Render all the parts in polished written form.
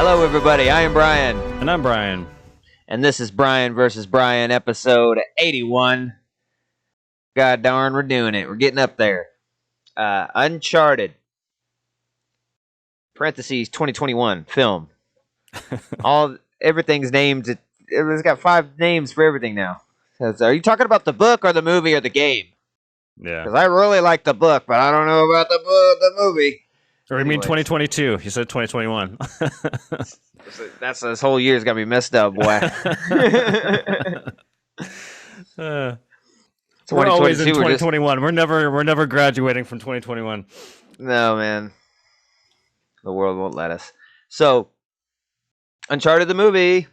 Hello, everybody. I am Bryan. And I'm Bryan. And this is Bryan versus Bryan, episode 81. God darn, we're doing it. We're getting up there. Uncharted. Parentheses 2021 film. Everything's named. It's got 5 names for everything now. Are you talking about the book or the movie or the game? Yeah. Because I really like the book, but I don't know about the movie. Or you mean 2022? You said 2021. That's this whole year's gonna be messed up, boy. We're always in 2021. We're never graduating from 2021. No, man. The world won't let us. So, Uncharted the movie,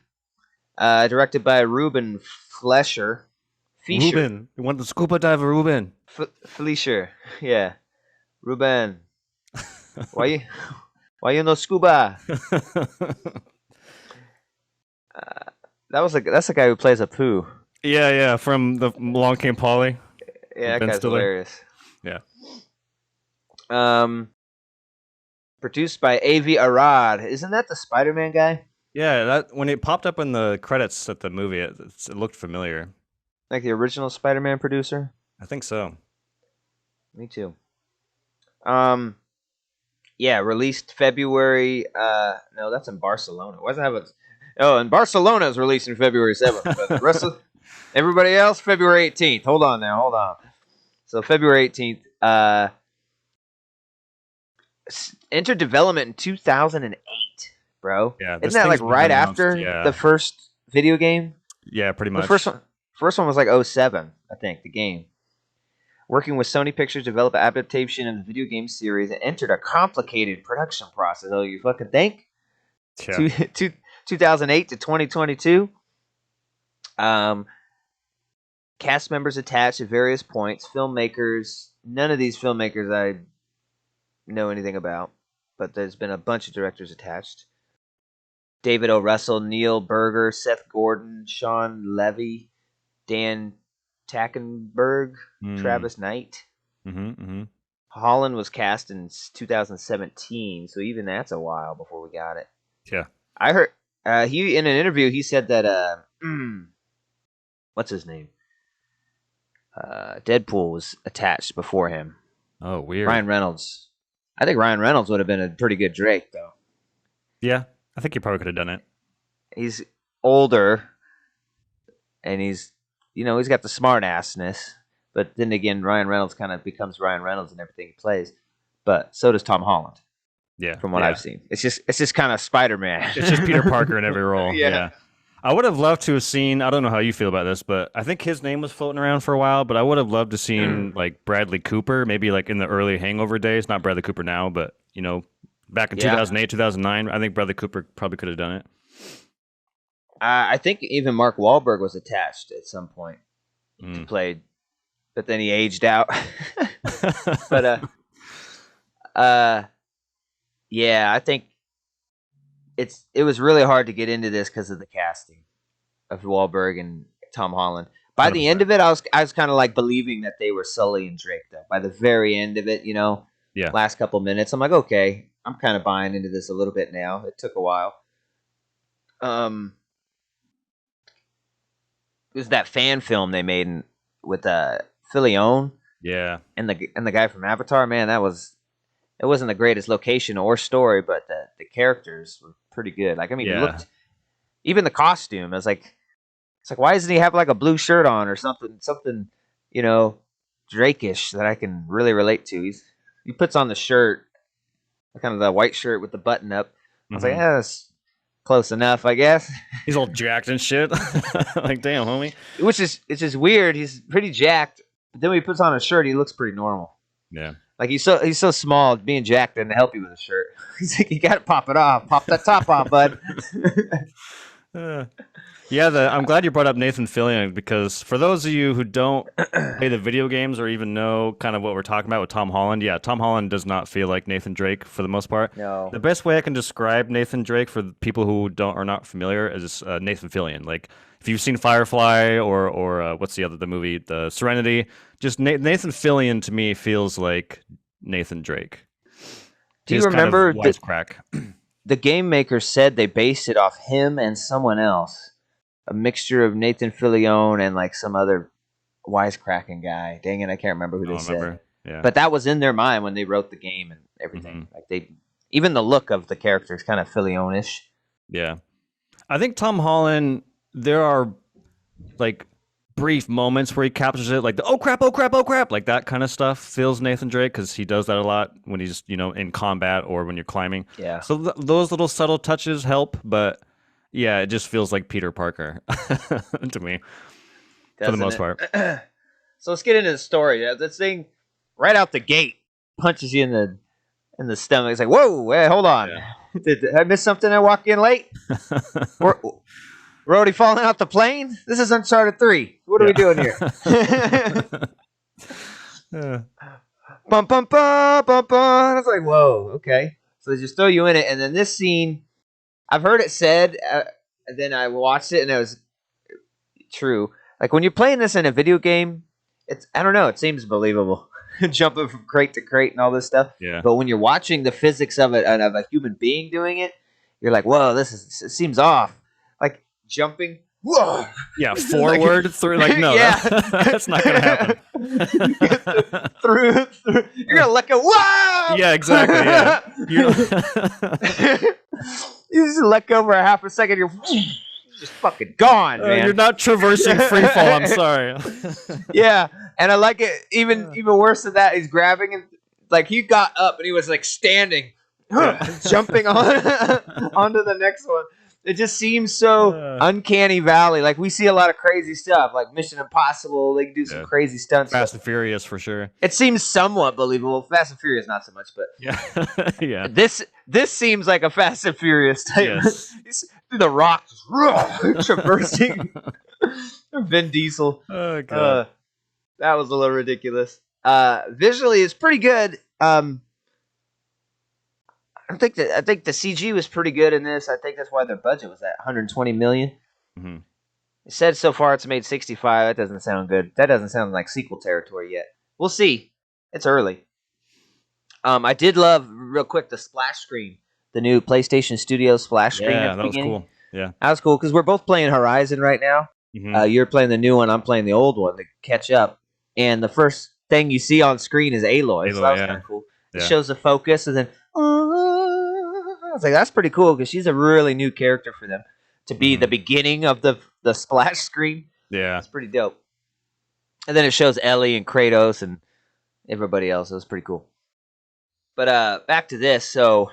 directed by Ruben Fleischer. Ruben, you want the scuba diver, Ruben? Fleischer, yeah. Ruben. Why you no scuba? That's the guy who plays Apu. Yeah, from the Long Came Polly. Yeah, that guy's hilarious. Yeah. Produced by Avi Arad. Isn't that the Spider-Man guy? Yeah, that when it popped up in the credits at the movie, it looked familiar. Like the original Spider-Man producer? I think so. Me too. Yeah, released February. No, that's in Barcelona. Why does it have a? Oh, in Barcelona is released in February 7th. But the rest of everybody else, February 18th. Hold on. So February 18th. Entered development in 2008, bro. Yeah, isn't that like right after the first video game? Yeah, pretty much. The first one was like 07, I think. The game. Working with Sony Pictures to develop an adaptation of the video game series and entered a complicated production process. Oh, you fucking think? Yeah. 2008 to 2022. Cast members attached at various points. Filmmakers. None of these filmmakers I know anything about, but there's been a bunch of directors attached. David O. Russell, Neil Berger, Seth Gordon, Sean Levy, Dan Tackenberg, Travis Knight. Holland was cast in 2017, so even that's a while before we got it. Yeah. I heard he in an interview he said that what's his name? Deadpool was attached before him. Oh, weird. Ryan Reynolds. I think Ryan Reynolds would have been a pretty good Drake, though. Yeah, I think he probably could have done it. He's older, and he's got the smart assness. But then again, Ryan Reynolds kind of becomes Ryan Reynolds in everything he plays. But so does Tom Holland. Yeah, from what I've seen, it's just kind of Spider-Man. It's just Peter Parker in every role. Yeah. I would have loved to have seen. I don't know how you feel about this, but I think his name was floating around for a while. But I would have loved to seen like Bradley Cooper, maybe like in the early Hangover days. Not Bradley Cooper now, but back in 2008, 2009. I think Bradley Cooper probably could have done it. I think even Mark Wahlberg was attached at some point to play, but then he aged out. But yeah, I think it was really hard to get into this because of the casting of Wahlberg and Tom Holland. By 100%. The end of it, I was kind of like believing that they were Sully and Drake. Though by the very end of it, last couple minutes, I'm like, okay, I'm kind of buying into this a little bit now. It took a while. It was that fan film they made with Filion. Yeah, and the guy from Avatar. Man, it wasn't the greatest location or story, but the characters were pretty good. Like, I mean, it looked, even the costume. I was like, it's like, why doesn't he have like a blue shirt on or something, Drake-ish that I can really relate to? He puts on the shirt, kind of the white shirt with the button up. I was like, yeah, that's close enough, I guess. He's all jacked and shit. Like, damn, homie. It's just weird. He's pretty jacked, but then when he puts on a shirt, he looks pretty normal. Yeah. Like, he's so small, being jacked didn't help you with a shirt. He's like, you got to pop it off. Pop that top off, bud. I'm glad you brought up Nathan Fillion, because for those of you who don't play the video games or even know kind of what we're talking about with Tom Holland, Tom Holland does not feel like Nathan Drake for the most part. No. The best way I can describe Nathan Drake for people who are not familiar is Nathan Fillion. Like, if you've seen Firefly or what's the movie, The Serenity, just Nathan Fillion to me feels like Nathan Drake. Do you remember wisecrack? the game maker said they based it off him and someone else, a mixture of Nathan Fillion and like some other wisecracking guy. Dang it, I can't remember who I they don't said. remember. Yeah. But that was in their mind when they wrote the game and everything. Mhm. Like they, even the look of the character is kind of Fillion-ish. Yeah. I think Tom Holland, there are like brief moments where he captures it, like the oh crap, oh crap, oh crap, like that kind of stuff feels Nathan Drake because he does that a lot when he's, in combat or when you're climbing. Yeah, So those little subtle touches help, but yeah, it just feels like Peter Parker to me for the doesn't most it? part. So let's get into the story. This thing, right out the gate, punches you in the stomach. It's like, whoa, hey, hold on. Yeah. Did I miss something? I walk in late. We're already falling out the plane. This is Uncharted 3. What are we doing here? Yeah. Bum bum bum bum bum. I was like, whoa, okay. So they just throw you in it, and then this scene, I've heard it said, and then I watched it, and it was true. Like when you're playing this in a video game, I don't know, it seems believable, jumping from crate to crate and all this stuff. Yeah. But when you're watching the physics of it and of a human being doing it, you're like, whoa, it seems off. Like jumping, whoa. Yeah, forward through, like, no, Yeah. that's not gonna happen. through, you're gonna let go. Whoa! Yeah, exactly. Yeah, you just let go for a half a second. You're just fucking gone, man. you're not traversing free fall. I'm sorry. Yeah, and I like it even worse than that. He's grabbing and like he got up and he was like standing, jumping on onto the next one. It just seems so uncanny valley. Like we see a lot of crazy stuff, like Mission Impossible. They can do some crazy stunts. Fast and Furious for sure. It seems somewhat believable. Fast and Furious not so much, but Yeah, yeah. This seems like a Fast and Furious type. Yes. Through the rocks, traversing. Vin Diesel. Oh god. That was a little ridiculous. Visually, it's pretty good. I think the CG was pretty good in this. I think that's why their budget was at 120 million. Mm-hmm. It said so far it's made 65. That doesn't sound good. That doesn't sound like sequel territory yet. We'll see. It's early. I did love real quick the splash screen, the new PlayStation Studio splash screen. Yeah, that was cool. Yeah, that was cool because we're both playing Horizon right now. Mm-hmm. You're playing the new one. I'm playing the old one to catch up. And the first thing you see on screen is Aloy. So that was kind of cool. It shows the focus, and then I was like, that's pretty cool because she's a really new character for them to be the beginning of the splash screen. Yeah, it's pretty dope. And then it shows Ellie and Kratos and everybody else. It was pretty cool. But back to this. So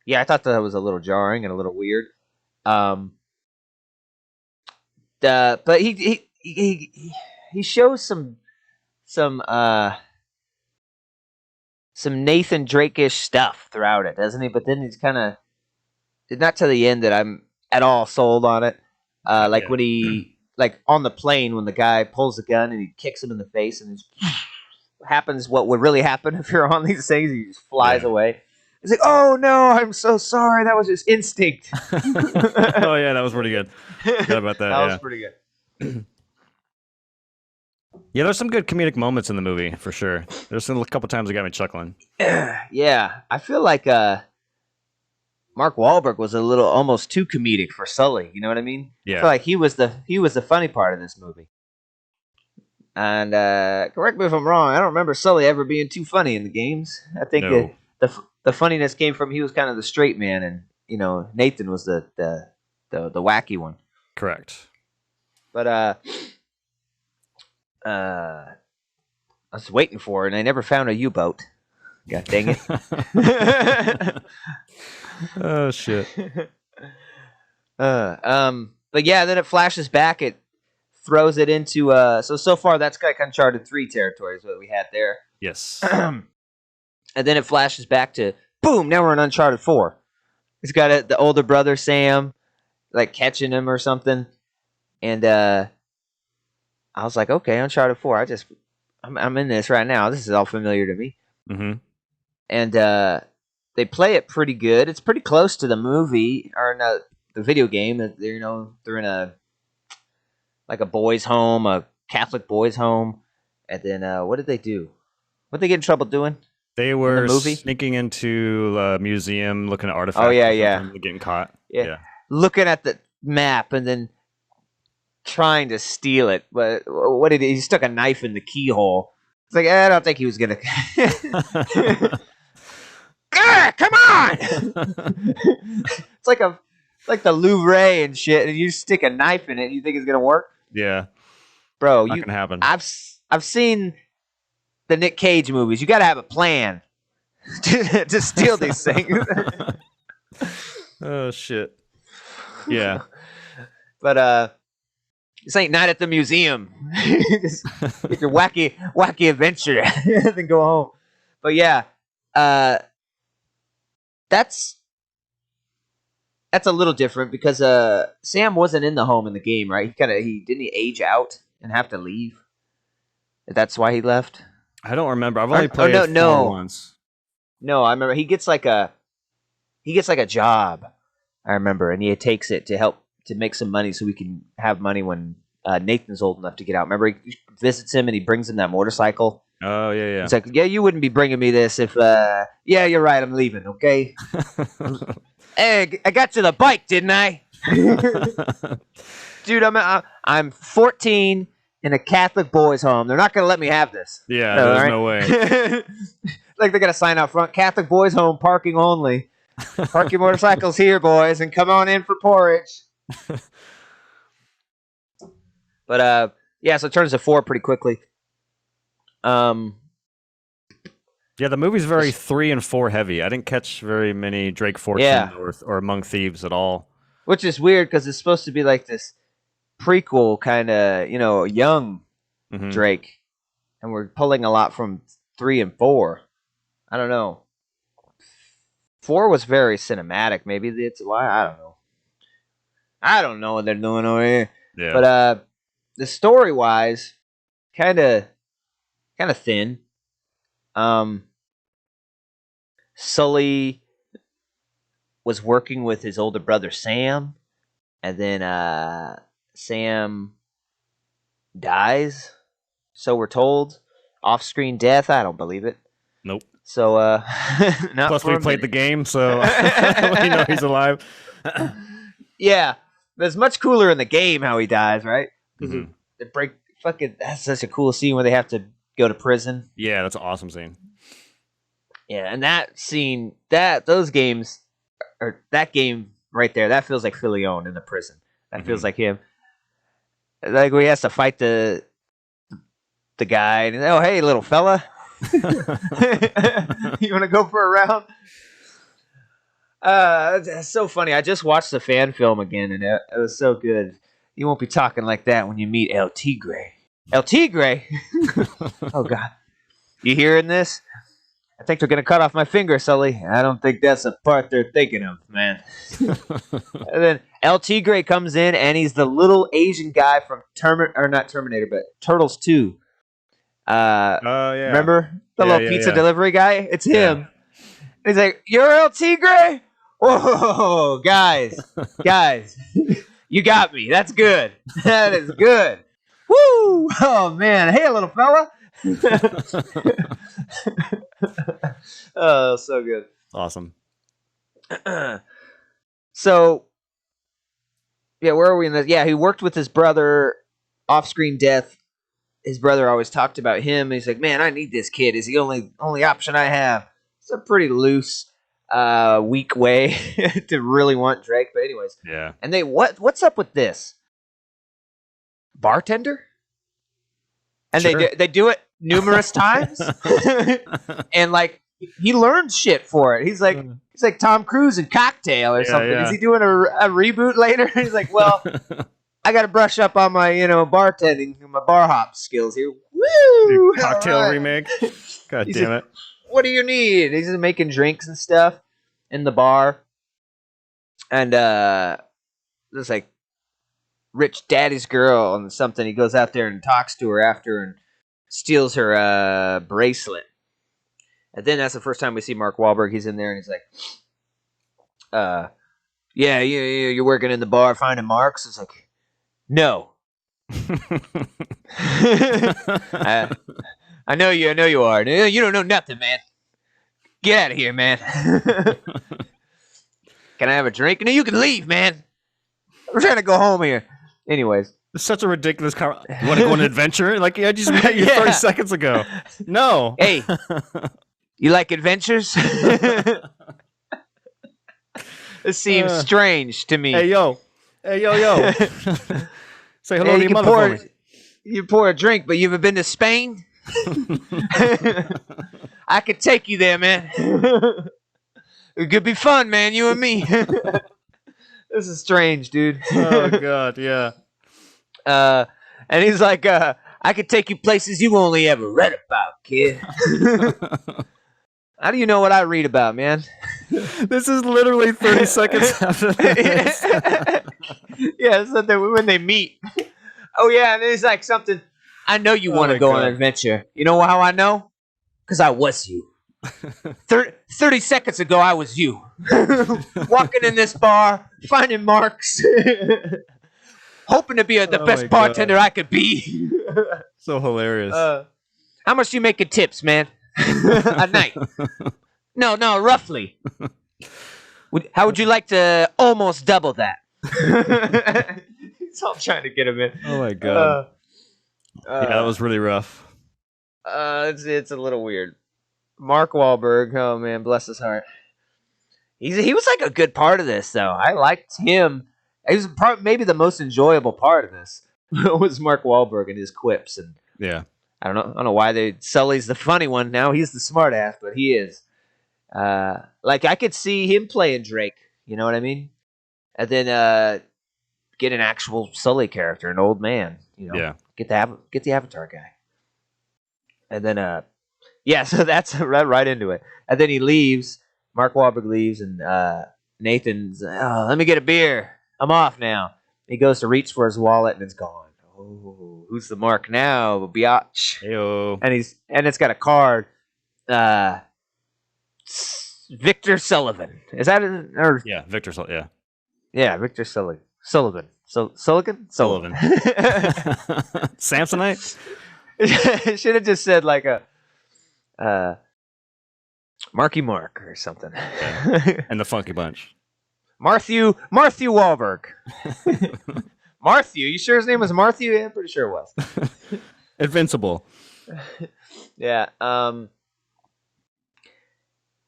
yeah, I thought that was a little jarring and a little weird. But he shows some Nathan Drake-ish stuff throughout it, doesn't he? But then he's kind of not to the end that I'm at all sold on it. Like when he like on the plane when the guy pulls the gun and he kicks him in the face and it happens what would really happen if you're on these things. He just flies away. It's like, oh no, I'm so sorry. That was just instinct. Oh yeah, that was pretty good. Forgot about that. That was pretty good. Yeah, there's some good comedic moments in the movie for sure. There's a couple times that got me chuckling. Yeah, I feel like Mark Wahlberg was a little almost too comedic for Sully. You know what I mean? Yeah. I feel like he was the funny part of this movie. And correct me if I'm wrong. I don't remember Sully ever being too funny in the games. I think the funniness came from he was kind of the straight man, and Nathan was the wacky one. Correct. But I was waiting for it, and I never found a U-boat. God dang it! Oh shit. But yeah, then it flashes back. It throws it into so far that's like Uncharted 3 territory is what we had there. Yes. And then it flashes back to boom. Now we're in Uncharted 4. He's got the older brother Sam, like catching him or something, and I was like, okay, Uncharted 4. I'm in this right now. This is all familiar to me. Mm-hmm. And they play it pretty good. It's pretty close to the movie or the video game. They're in a boys' home, a Catholic boys' home. And then what did they do? What did they get in trouble doing? They in the were movie? sneaking into a museum, looking at Oh artifacts yeah, or yeah, something, getting caught. yeah. Yeah. Looking at the map and then trying to steal it. But what did he stuck a knife in the keyhole? It's like I don't think he was gonna. Ah, come on! It's like the Louvre and shit, and you stick a knife in it. And you think it's gonna work, Yeah, bro? not You, gonna happen. I've seen the Nick Cage movies. You got to have a plan to steal these things. Oh shit. Yeah. But this ain't Night at the Museum. Just get your wacky adventure, then go home. But yeah, uh, that's that's a little different because Sam wasn't in the home in the game, right? He didn't he age out and have to leave. That's why he left. I don't remember. I've Or, only oh played no, 4 no, once. no. I remember he gets like a job. I remember, and he takes it to help to make some money so we can have money when Nathan's old enough to get out. Remember, he visits him and he brings him that motorcycle. Oh yeah, He's like, "Yeah, you wouldn't be bringing me this if." Yeah, you're right. I'm leaving. Okay. yeah. Hey, I got you the bike, didn't I? Dude, I'm 14 in a Catholic boys' home. They're not gonna let me have this. Yeah, No, there's right? no way. Like they got a sign out front: Catholic boys' home, parking only. Park your motorcycles here, boys, and come on in for porridge. But yeah, so it turns to 4 pretty quickly. Yeah, the movie's very 3 and 4 heavy. I didn't catch very many Drake Fortune Yeah, or Among Thieves at all. which is weird because it's supposed to be like this prequel kind of, young Hmm. Drake, and we're pulling a lot from 3 and 4. I don't know. 4 was very cinematic. Maybe that's why. I don't know. I don't know what they're doing over here. Yeah. But the story wise, kind of thin. Um, Sully was working with his older brother Sam, and then Sam dies. So we're told, off-screen death. I don't believe it. Nope. So not Plus, for we a played the minute. game, so we know he's alive. Yeah, but it's much cooler in the game how he dies, right? Because Hmm. they break. Fucking, that's such a cool scene where they have to go to prison. Yeah, that's an awesome scene. Yeah, and that scene, those games, or that game right there, that feels like Filion in the prison. That feels Hmm. like him. Like where he has to fight the guy, and oh hey little fella, you want to go for a round? That's so funny. I just watched the fan film again, and it was so good. You won't be talking like that when you meet El Tigre. El Tigre. Oh God, you hearing this? I think they're gonna cut off my finger, Sully. I don't think that's the part they're thinking of, man. And then El Tigre comes in, and he's the little Asian guy from not Terminator, but Turtles 2. Oh yeah, Remember the yeah, little yeah, pizza yeah, delivery guy? It's yeah. him. And he's like, "You're El Tigre? Whoa, guys, you got me. That's good. That is good. Woo! Oh man, hey, little fella." Oh, so good. Awesome. So yeah, where are we in this? Yeah, he worked with his brother. Off-screen death. His brother always talked about him. And he's like, "Man, I need this kid. Is the only option I have." It's a pretty loose, weak way to really want Drake. But anyways, Yeah. and what's up with this bartender? And Sure. they do it numerous times, and like he learns shit for it. He's like Tom Cruise in Cocktail or Yeah, something. yeah. Is he doing a reboot later? He's like, "Well, I got to brush up on my bartending, my bar hop skills here." Woo! Cocktail All right. remake. God He's damn like, it. "What do you need?" He's just making drinks and stuff in the bar, and there's like rich daddy's girl and something. He goes out there and talks to her after and steals her bracelet. And then that's the first time we see Mark Wahlberg. He's in there and he's like, "Yeah, you're working in the bar finding marks." It's like, "No." I know you are. You don't know nothing, man. Get out of here, man. Can I have a drink? No, you can leave, man. We're trying to go home here. Anyways. It's such a ridiculous You want to go on an adventure? Like, I just met you 30 seconds ago. No. Hey, you like adventures? This seems strange to me. Hey, yo. Say hello to your mother for me. You pour a drink, but you ever been to Spain? I could take you there, man. It could be fun, man, you and me. This is strange, dude. Oh, God, yeah. And he's like, I could take you places you only ever read about, kid. How do you know what I read about, man? This is literally 30 seconds after this. Yeah, so when they meet. Oh, yeah, and it's like something. I know you want to go on an adventure. You know how I know? Because I was you. 30 seconds ago, I was you. Walking in this bar, finding marks, hoping to be the best bartender I could be. So hilarious. How much do you make in tips, man? A night? No, roughly. How would you like to almost double that? He's all trying to get him in. Oh, my God. Yeah, that was really rough. It's a little weird. Mark Wahlberg, oh man, bless his heart. He was like a good part of this, though. I liked him. He was maybe the most enjoyable part of this. Was Mark Wahlberg and his quips, and yeah, I don't know why Sully's the funny one now. He's the smart ass, but he is. Like I could see him playing Drake. You know what I mean? And then get an actual Sully character, an old man. You know, yeah. Get the Avatar guy, and then yeah, so that's right into it. And then he leaves. Mark Wahlberg leaves, and Nathan's, let me get a beer. I'm off now. He goes to reach for his wallet, and it's gone. Oh, who's the Mark now? Biatch. Heyo. And it's got a card. Victor Sullivan. Is that it? Or yeah, Victor Sullivan. Yeah. Yeah, Victor Sullivan. Sullivan. Sullivan. Samsonite. Should have just said like a Marky Mark or something. Yeah. And the Funky Bunch. Marthew Wahlberg. Marthew? You sure his name was Marthew? Yeah, I'm pretty sure it was. Invincible. Yeah.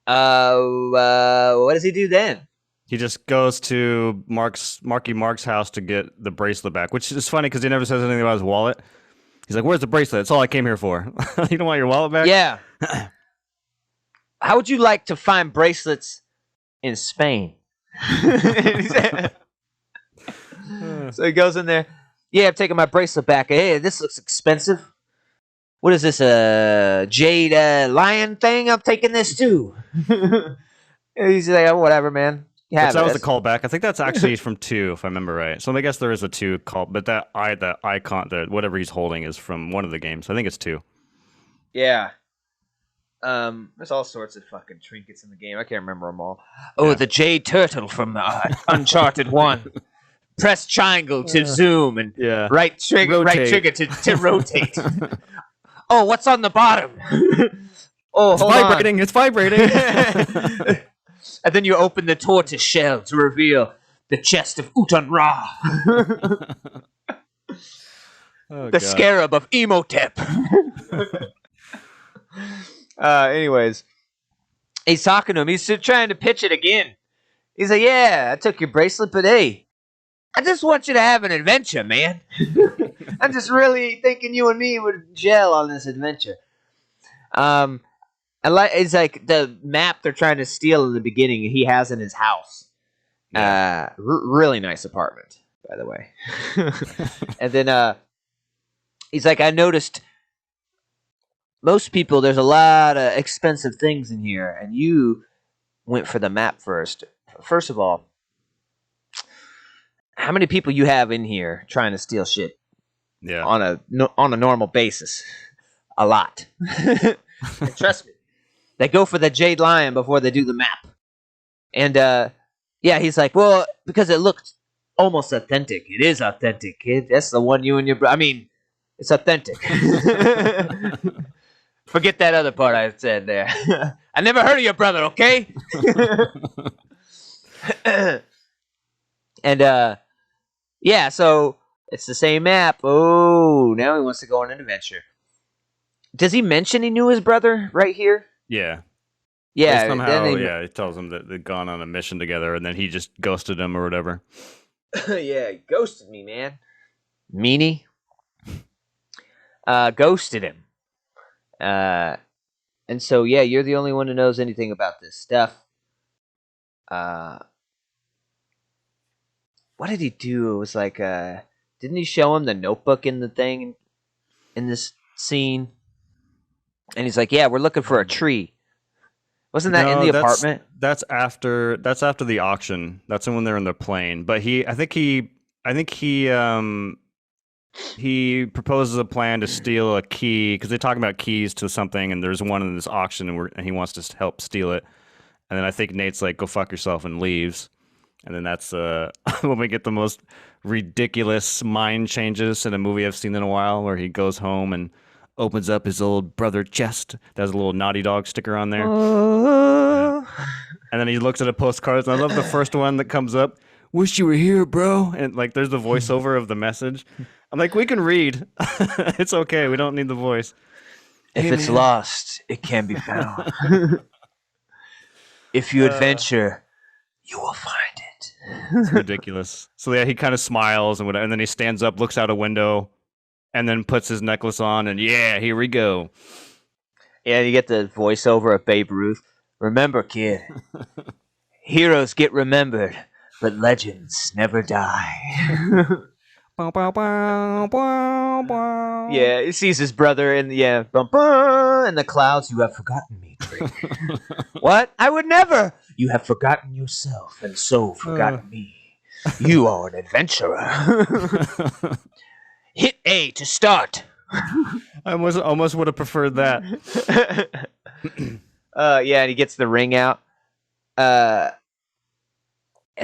What does he do then? He just goes to Marky Mark's house to get the bracelet back, which is funny because he never says anything about his wallet. He's like, "Where's the bracelet? That's all I came here for." You don't want your wallet back? Yeah. How would you like to find bracelets in Spain? So he goes in there. Yeah, I'm taking my bracelet back. Hey, this looks expensive. What is this, a jade lion thing? I'm taking this too. He's like, oh, whatever, man. That was the callback. I think that's actually from 2, if I remember right. So I guess there is a 2 call, but that icon, whatever he's holding, is from one of the games. I think it's 2. Yeah. There's all sorts of fucking trinkets in the game. I can't remember them all. Oh, yeah. The jade turtle from Uncharted 1. Press triangle to zoom and right trigger to rotate. Oh, what's on the bottom? Oh, it's vibrating. It's vibrating. And then you open the tortoise shell to reveal the chest of Utan Ra. The scarab of Emotep. Anyways, he's talking to him. He's trying to pitch it again. He's like, yeah, I took your bracelet, but hey, I just want you to have an adventure, man. I'm just really thinking you and me would gel on this adventure. It's like the map they're trying to steal in the beginning, he has in his house. Yeah. Really nice apartment, by the way. And then he's like, I noticed most people, there's a lot of expensive things in here, and you went for the map first. First of all, how many people you have in here trying to steal shit? Yeah. On a normal basis? A lot. And trust me. They go for the Jade Lion before they do the map. And, yeah, he's like, well, because it looked almost authentic. It is authentic, kid. That's the one you and your I mean, it's authentic. Forget that other part I said there. I never heard of your brother, okay? And yeah, so it's the same map. Oh, now he wants to go on an adventure. Does he mention he knew his brother right here? Yeah. They Yeah, then somehow, yeah, it tells him that they've gone on a mission together, and then he just ghosted him or whatever. yeah, he ghosted me, man. Meanie. Ghosted him. And so yeah, you're the only one who knows anything about this stuff. What did he do? It was like, didn't he show him the notebook in the thing in this scene? And he's like, yeah, we're looking for a tree. Wasn't that in No, the apartment? that's after the auction. That's when they're in the plane. But I think he proposes a plan to steal a key because they're talking about keys to something, and there's one in this auction, and he wants to help steal it. And then I think Nate's like, "Go fuck yourself," and leaves. And then that's when we get the most ridiculous mind changes in a movie I've seen in a while, where he goes home and opens up his old brother chest that has a little Naughty Dog sticker on there. And then he looks at the postcards, and I love the first one that comes up. Wish you were here, bro. And like, there's the voiceover of the message. I'm like, we can read. It's okay. We don't need the voice. If it's lost, it can be found. If you adventure, you will find it. It's ridiculous. So yeah, he kind of smiles and whatever, and then he stands up, looks out a window, and then puts his necklace on, and yeah, here we go. Yeah, you get the voiceover of Babe Ruth. Remember, kid, heroes get remembered, but legends never die. Bow, bow, bow, bow, bow. Yeah, he sees his brother in the in the clouds. You have forgotten me, Drake. What? I would never. You have forgotten yourself, and so forgotten me. You are an adventurer. Hit A to start. I almost would have preferred that. Yeah, and he gets the ring out. And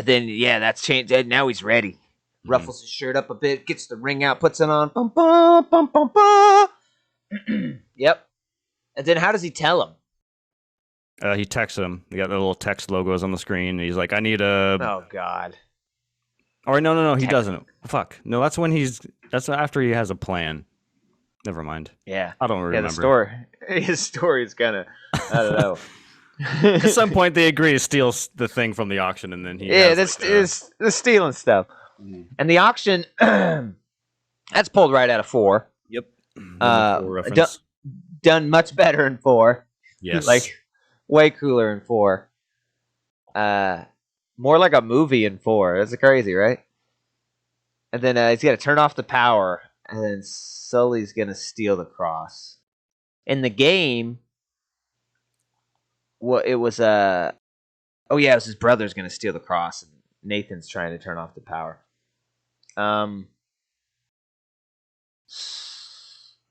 then yeah, that's changed. Now he's ready. Ruffles his shirt up a bit, gets the ring out, puts it on. Bum, bum, bum, bum, bum. Yep. And then how does he tell him? He texts him. He got the little text logos on the screen. And he's like, "I need a." Oh God. Or no, he doesn't. Fuck. No, that's after he has a plan. Never mind. Yeah. I don't remember. His story is kind of, I don't know. At some point, they agree to steal the thing from the auction, and then he. Yeah, that's stealing stuff. And the auction, that's pulled right out of 4. Yep. Done much better in 4. Yes. Like, way cooler in 4. More like a movie in 4. That's crazy, right? And then he's got to turn off the power, and then Sully's going to steal the cross. In the game, it was it was his brother's going to steal the cross, and Nathan's trying to turn off the power.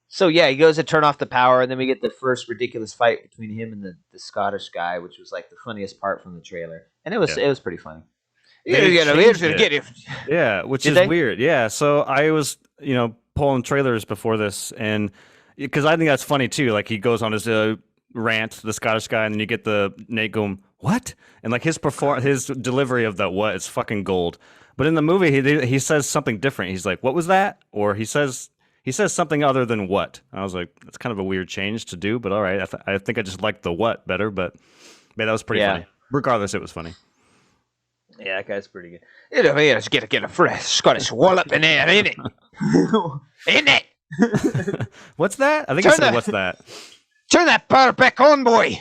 So yeah, he goes to turn off the power, and then we get the first ridiculous fight between him and the Scottish guy, which was like the funniest part from the trailer, and it was pretty funny. Yeah, which is weird. Yeah, so I was pulling trailers before this, and because I think that's funny too. Like he goes on his rant, the Scottish guy, and then you get the Nate going, "What?" And like his delivery of that "what" is fucking gold. But in the movie, he says something different. He's like, "What was that?" Or he says something other than "what." I was like, that's kind of a weird change to do, but all right. I think I just liked the "what" better, but man, that was pretty funny. Regardless, it was funny. Yeah, that guy's pretty good. Let's get a fresh Scottish wallop in there, ain't it? Ain't it? What's that? I think I said, "What's that?" Turn that power back on, boy.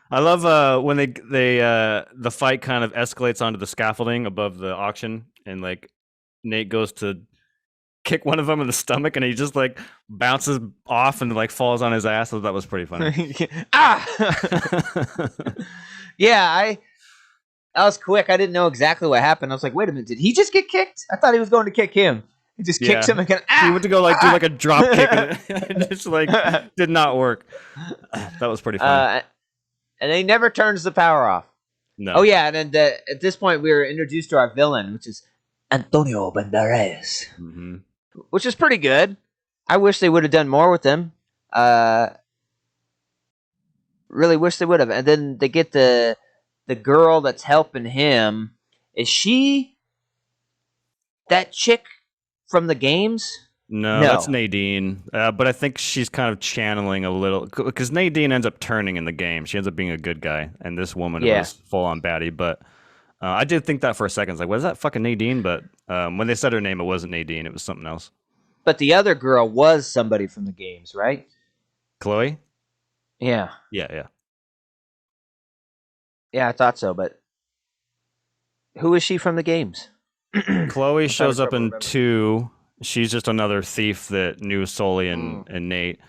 I love when the fight kind of escalates onto the scaffolding above the auction, and like Nate goes to kick one of them in the stomach, and he just like bounces off and like falls on his ass. So that was pretty funny. Yeah, I was quick. I didn't know exactly what happened. I was like, wait a minute, did he just get kicked? I thought he was going to kick him. He just kicks him and he went to go like do like a drop kick, and it just like did not work. That was pretty funny. And he never turns the power off. No. Oh yeah, and then at this point we were introduced to our villain, which is Antonio Banderas, which is pretty good. I wish they would have done more with him. Uh, really wish they would have. And then they get the girl that's helping him. Is she that chick from the games? No, that's No. Nadine. But I think she's kind of channeling a little because Nadine ends up turning in the game. She ends up being a good guy, and this woman Yeah. was full on baddie. But I did think that for a second. I was like, was that fucking Nadine? But when they said her name, it wasn't Nadine. It was something else. But the other girl was somebody from the games, right? Chloe? Yeah. Yeah, yeah. Yeah, I thought so, but who is she from the games? Chloe I'm having shows up trouble in remembering. 2. She's just another thief that knew Sully and Nate.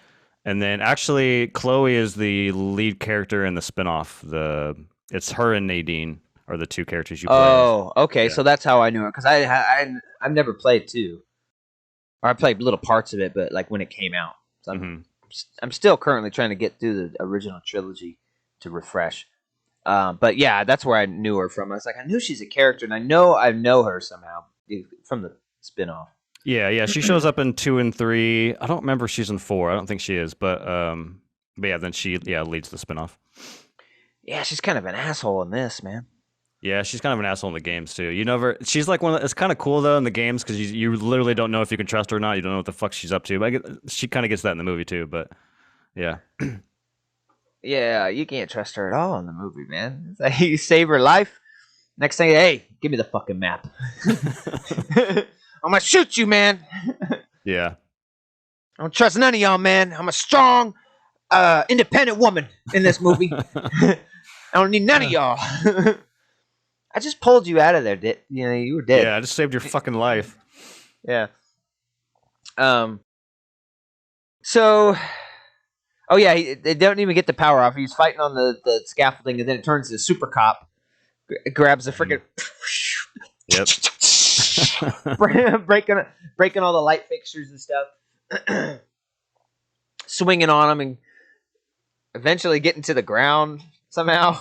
And then actually, Chloe is the lead character in the spinoff. It's her and Nadine are the two characters you play as. Oh, okay. Yeah. So that's how I knew it because I've never played two, or I played little parts of it, but like when it came out. So Hmm. I'm still currently trying to get through the original trilogy to refresh. But yeah, that's where I knew her from. I was like, I knew she's a character, and I know her somehow from the spinoff. Yeah, yeah. She shows up in 2 and 3. I don't remember if she's in 4. I don't think she is, but yeah, then she leads the spinoff. Yeah, she's kind of an asshole in this, man. Yeah, she's kind of an asshole in the games too. You never. She's like one. It's kind of cool though in the games because you literally don't know if you can trust her or not. You don't know what the fuck she's up to. But she kind of gets that in the movie too. But yeah, Yeah, you can't trust her at all in the movie, man. It's like, you save her life. Next thing, hey, give me the fucking map. I'm gonna shoot you, man. yeah. I don't trust none of y'all, man. I'm a strong, independent woman in this movie. I don't need none of y'all. I just pulled you out of there. You were dead. Yeah, I just saved your fucking life. Yeah. So, oh yeah, they don't even get the power off. He's fighting on the scaffolding, and then it turns into super cop. Grabs the freaking. Yep. breaking all the light fixtures and stuff. Swinging on them and eventually getting to the ground somehow.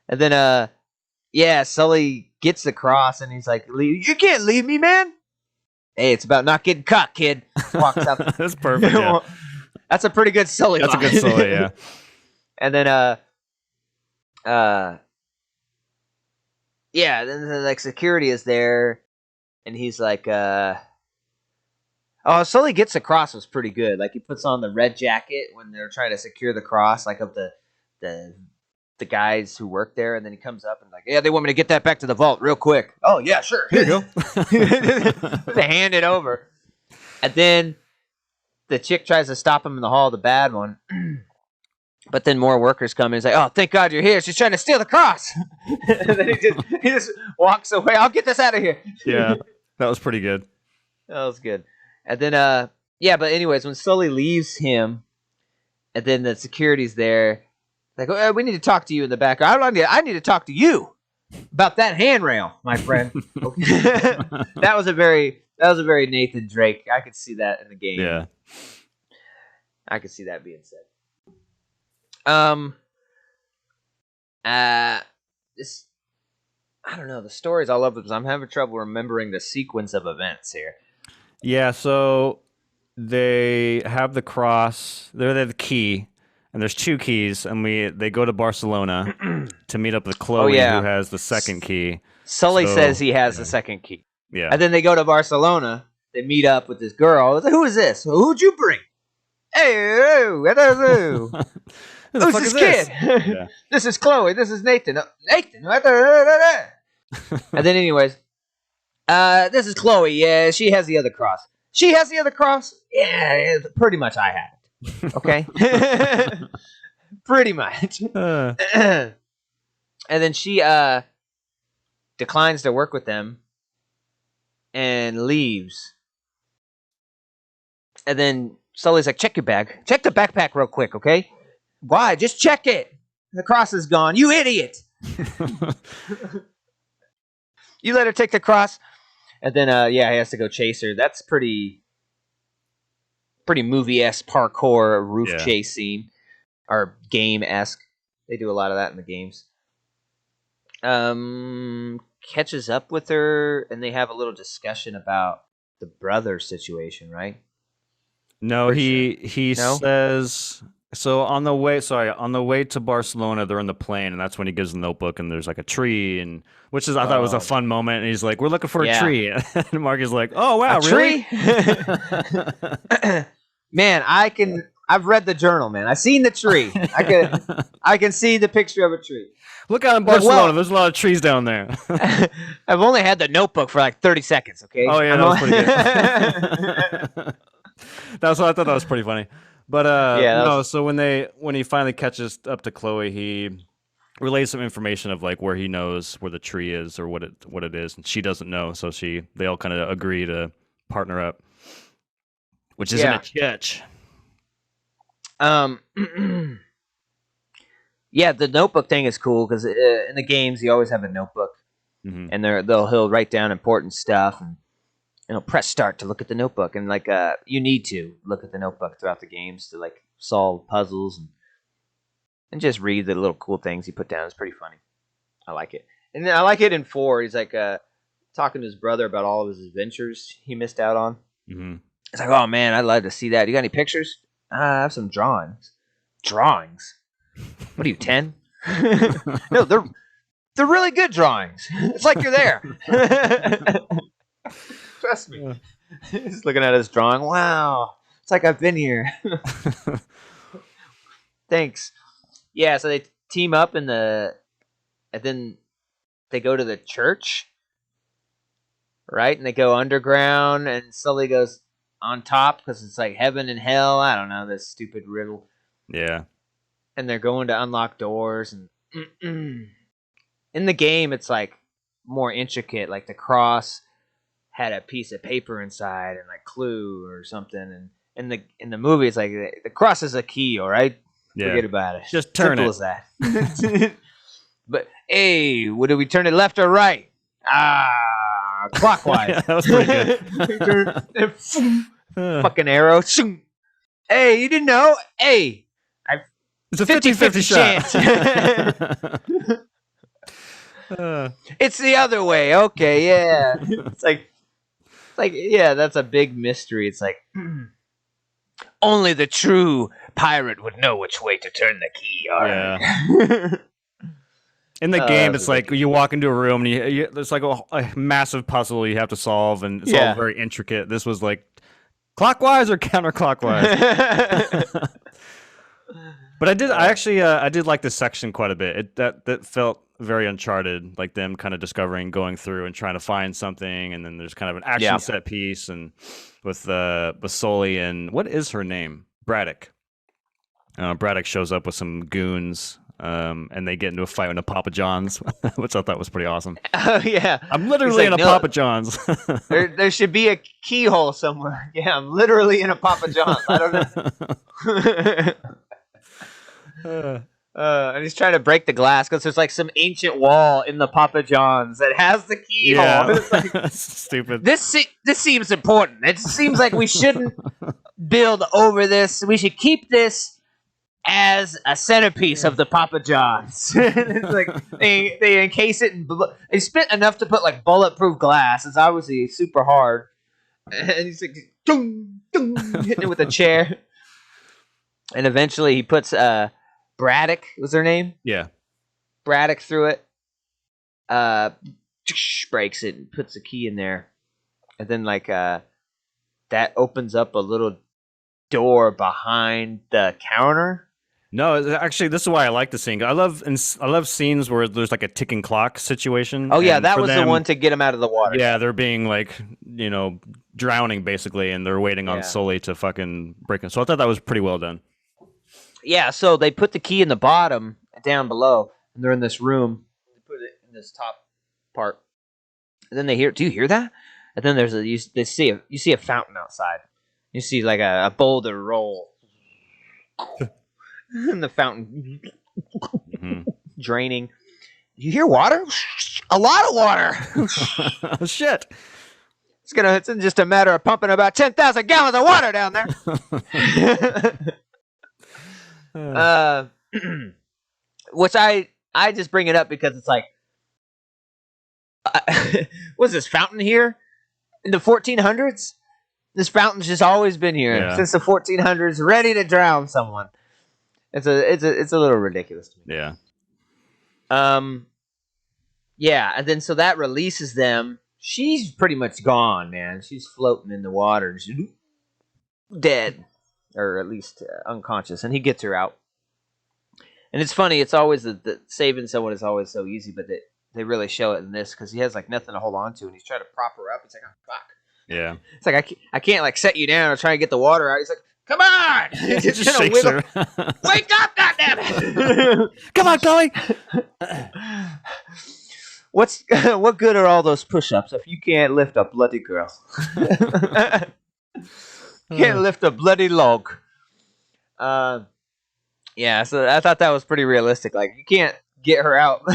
And then, yeah, Sully gets the cross and he's like, "You can't leave me, man." Hey, it's about not getting caught, kid. Walks out. That's perfect. Yeah. That's a pretty good Sully That's line. a good Sully. Yeah. And then, yeah, then like security is there, and he's like, oh, Sully gets the cross was pretty good. Like he puts on the red jacket when they're trying to secure the cross, like of the the guys who work there, and then he comes up and like, yeah, they want me to get that back to the vault real quick. Oh yeah, sure. Here you go. They hand it over, and then the chick tries to stop him in the hall, the bad one. But then more workers come in. He's like, "Oh, thank God you're here. She's trying to steal the cross." And then he just walks away. I'll get this out of here. Yeah, that was pretty good. That was good. And then, yeah. But anyways, when Sully leaves him, and then the security's there, like, oh, we need to talk to you in the back. I need to talk to you about that handrail, my friend. That was a very Nathan Drake. I could see that in the game. Yeah. I could see that being said. This, I don't know. The story's all over because I'm having trouble remembering the sequence of events here. Yeah, so they have the cross. They're the key, and there's 2 keys, and they go to Barcelona to meet up with Chloe, who has the second key. Sully says he has the second key. Yeah, and then they go to Barcelona. They meet up with this girl. Like, who is this? Who'd you bring? Hey, who's this kid? Yeah. This is Chloe. This is Nathan. Nathan. And then, anyways, this is Chloe. Yeah, she has the other cross. She has the other cross? Yeah, pretty much I have it. Okay? Pretty much. And then she declines to work with them and leaves. And then Sully's like, check your bag. Check the backpack real quick, okay? Why? Just check it. The cross is gone. You idiot. You let her take the cross. And then, yeah, he has to go chase her. That's pretty movie-esque parkour roof chase scene. Or game-esque. They do a lot of that in the games. Catches up with her, and they have a little discussion about the brother situation, right? No, Pretty sure. he No. says so on the way to Barcelona, they're in the plane, and that's when he gives the notebook, and there's like a tree, and which is I thought was a Oh, fun moment, and he's like, "We're looking for a yeah. tree," and Mark is like, "Oh A wow, really?" tree? Man, I've read the journal, man. I've seen the tree. I can see the picture of a tree. Look out in It's like, Barcelona. well, There's a lot of trees down there. I've only had the notebook for like 30 seconds, okay? Oh yeah, I'm that was only pretty good. That's what I thought that was pretty funny. But Yeah, that no, was so when he finally catches up to Chloe, he relays some information of like where he knows where the tree is or what it is, and she doesn't know, so they all kind of agree to partner up, which is in a yeah. church. Um yeah, the notebook thing is cool cuz in the games you always have a notebook Hmm. and he'll write down important stuff and press start to look at the notebook and like you need to look at the notebook throughout the games to like solve puzzles and just read the little cool things he put down. It's pretty funny. I like it. And then I like it in 4. He's like talking to his brother about all of his adventures he missed out on. Hmm. It's like, oh man, I'd love to see that. You got any pictures? I have some drawings. Drawings? What are you, 10? No, they're really good drawings. It's like you're there. Trust me. Yeah. He's looking at his drawing. Wow, it's like I've been here. Thanks. Yeah, so they team up and then they go to the church, right? And they go underground, and Sully goes on top because it's like heaven and hell. I don't know this stupid riddle. Yeah. And they're going to unlock doors, and in the game, it's like more intricate. Like the cross had a piece of paper inside and like clue or something, and in the movie, it's like the cross is a key. All right, Yeah. forget about it. Just turn Simple it. as that. But hey, what do we turn it left or right? Clockwise. Yeah, that was pretty good. Fucking arrow. Hey, you didn't know? Hey, I've It's a 50-50 50-50 chance. shot. It's the other way. Okay, yeah. It's like yeah, that's a big mystery. It's like only the true pirate would know which way to turn the key. All right. Yeah. In the game, That's it's like ridiculous. you walk into a room and there's like a massive puzzle you have to solve, and it's all Yeah. very intricate. This was like clockwise or counterclockwise. But I actually I did like this section quite a bit. That felt very Uncharted, like them kind of discovering, going through and trying to find something, and then there's kind of an action Yeah. set piece, and with Basoli and what is her name, Braddock. Braddock shows up with some goons, and they get into a fight in a Papa John's, which I thought was pretty awesome. Oh yeah. I'm He's literally like, in a no, Papa John's. there should be a keyhole somewhere. Yeah, I'm literally in a Papa John's. I don't know. And he's trying to break the glass because there's like some ancient wall in the Papa John's that has the keyhole. Yeah, It's like, that's stupid. this seems important. It seems like we shouldn't build over this. We should keep this as a centerpiece of the Papa John's. It's like they encase it in they spent enough to put like bulletproof glass. It's obviously super hard. And he's like dung, dung, hitting it with a chair. And eventually he puts Braddock was her name? Yeah, Braddock through it. Breaks it and puts the key in there. And then like that opens up a little door behind the counter. no, actually, this is why I like the scene. I love scenes where there's like a ticking clock situation. Oh yeah, and that for was them, the one to get him out of the water. Yeah, they're being like drowning basically, and they're waiting on Yeah. Sully to fucking break him. So I thought that was pretty well done. Yeah, so they put the key in the bottom, down below, and they're in this room. They put it in this top part. And then they hear, do you hear that? And then you see a fountain outside. You see like a boulder roll. And the fountain Mhm. draining. You hear water? A lot of water. Oh, shit. It's just a matter of pumping about 10,000 gallons of water down there. Which I just bring it up because it's like, was this fountain here in the 1400s? This fountain's just always been here Yeah. since the 1400s, ready to drown someone. It's a little ridiculous to me. Yeah. Um, yeah, and then so that releases them. She's pretty much gone, man. She's floating in the water, she's dead, or at least unconscious. And he gets her out. And it's funny. It's always the saving someone is always so easy, but they really show it in this because he has like nothing to hold on to, and he's trying to prop her up. It's like, oh fuck. Yeah. It's like I can't like set you down or try and get the water out. He's like, come on! He just shakes her. Wake up, goddammit! Come on, Chloe. What good are all those push-ups if you can't lift a bloody girl? Can't lift a bloody log. Yeah, so I thought that was pretty realistic. Like, you can't get her out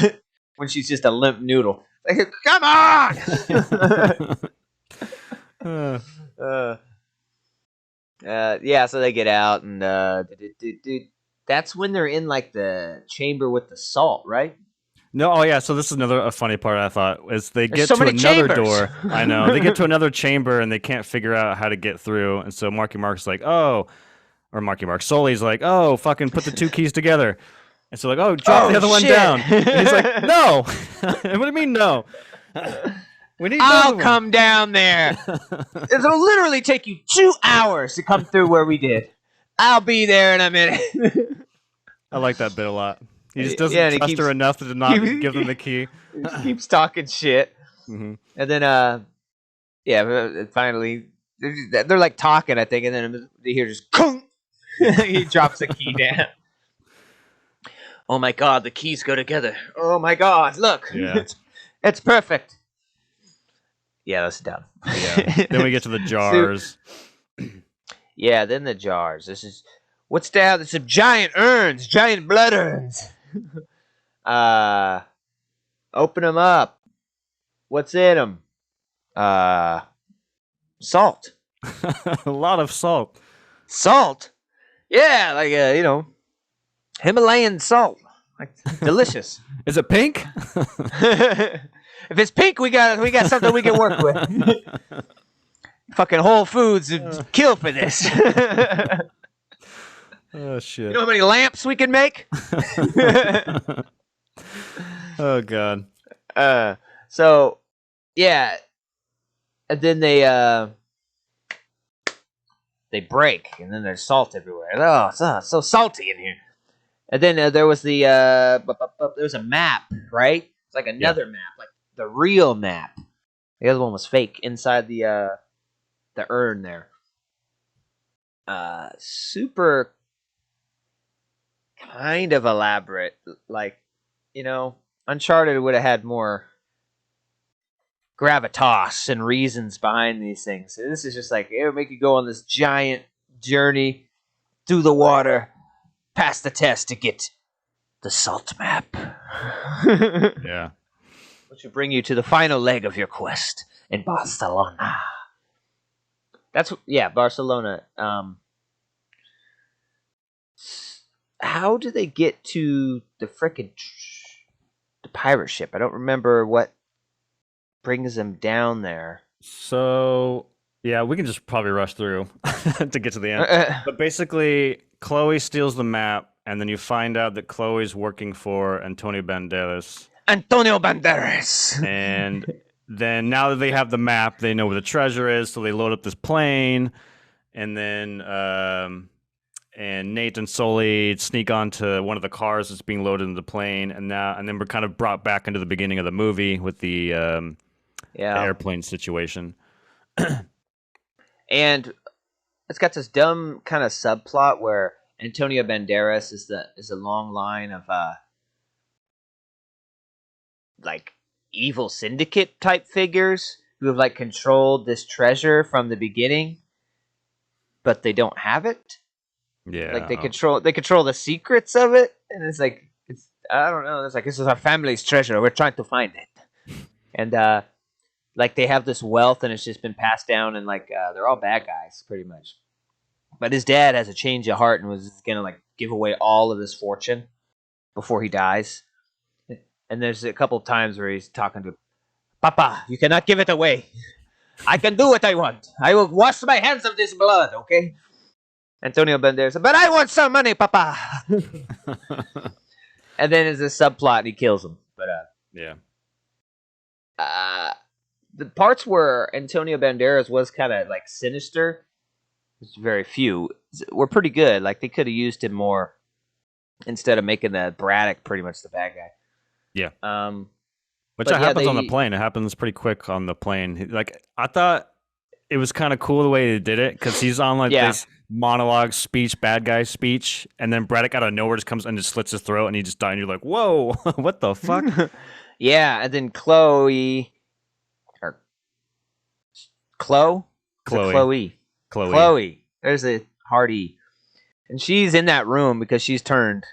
when she's just a limp noodle. Like, come on! Yeah, so they get out, and that's when they're in like the chamber with the salt, right? No, oh yeah. So this is another funny part I thought is they There's get so to many another chambers. door. I know they get to another chamber and they can't figure out how to get through. And so Marky Mark's like, oh, or Marky Mark Sully's like, oh, fucking put the two keys together. And so like, oh, drop the other one down. And he's like, no. What do you mean no? We need. I'll come down there. It'll literally take you 2 hours to come through where we did. I'll be there in a minute. I like that bit a lot. He just doesn't Yeah, and he trust keeps- her enough to not give them the key. He keeps talking shit. Mm-hmm. And then, yeah, finally, they're like talking, I think, and then they hear just, kung! He drops the key down. Oh my god, the keys go together. Oh my god, look. Yeah. It's perfect. Yeah, that's dumb. Yeah. Then we get to the jars. Yeah, then the jars. This is what's down. There's some giant urns, giant blood urns. Open them up. What's in them? Salt. A lot of salt. Salt. Yeah, like Himalayan salt. Like delicious. Is it pink? If it's pink, we got something we can work with. Fucking Whole Foods would kill for this. Oh shit. You know how many lamps we can make? Oh god. So yeah, and then they break, and then there's salt everywhere. Oh, it's so salty in here. And then there was there was a map, right? It's like another map, like the real map. The other one was fake inside the urn there. Super kind of elaborate, like, Uncharted would have had more gravitas and reasons behind these things. This is just like, it'll make you go on this giant journey through the water, past the test to get the salt map. Yeah. Which will bring you to the final leg of your quest in Barcelona. Barcelona. How do they get to the frickin' the pirate ship? I don't remember what brings them down there. So yeah, we can just probably rush through to get to the end. But basically, Chloe steals the map, and then you find out that Chloe's working for Antonio Banderas. And then now that they have the map, they know where the treasure is, so they load up this plane, and then and Nate and Sully sneak onto one of the cars that's being loaded into the plane, and then we're kind of brought back into the beginning of the movie with the airplane situation. And it's got this dumb kind of subplot where Antonio Banderas is a long line of like evil syndicate type figures who have like controlled this treasure from the beginning, but they don't have it. Yeah, like they control the secrets of it, and it's like I don't know. It's like, this is our family's treasure. We're trying to find it, and like they have this wealth, and it's just been passed down, and like they're all bad guys pretty much. But his dad has a change of heart and was gonna like give away all of his fortune before he dies. And there's a couple of times where he's talking to Papa, you cannot give it away. I can do what I want. I will wash my hands of this blood, okay? Antonio Banderas said, but I want some money, Papa. And then there's a subplot and he kills him. But Yeah. The parts where Antonio Banderas was kind of like sinister, there's very few, were pretty good. Like they could have used him more instead of making that Braddock pretty much the bad guy. Yeah. Which but yeah, happens on the plane. It happens pretty quick on the plane. Like I thought it was kind of cool the way they did it because he's on like this monologue speech, bad guy speech, and then Braddock out of nowhere just comes and just slits his throat, and he just died. And you're like, whoa, what the fuck? Yeah, and then Chloe. There's a Hardy, and she's in that room because she's turned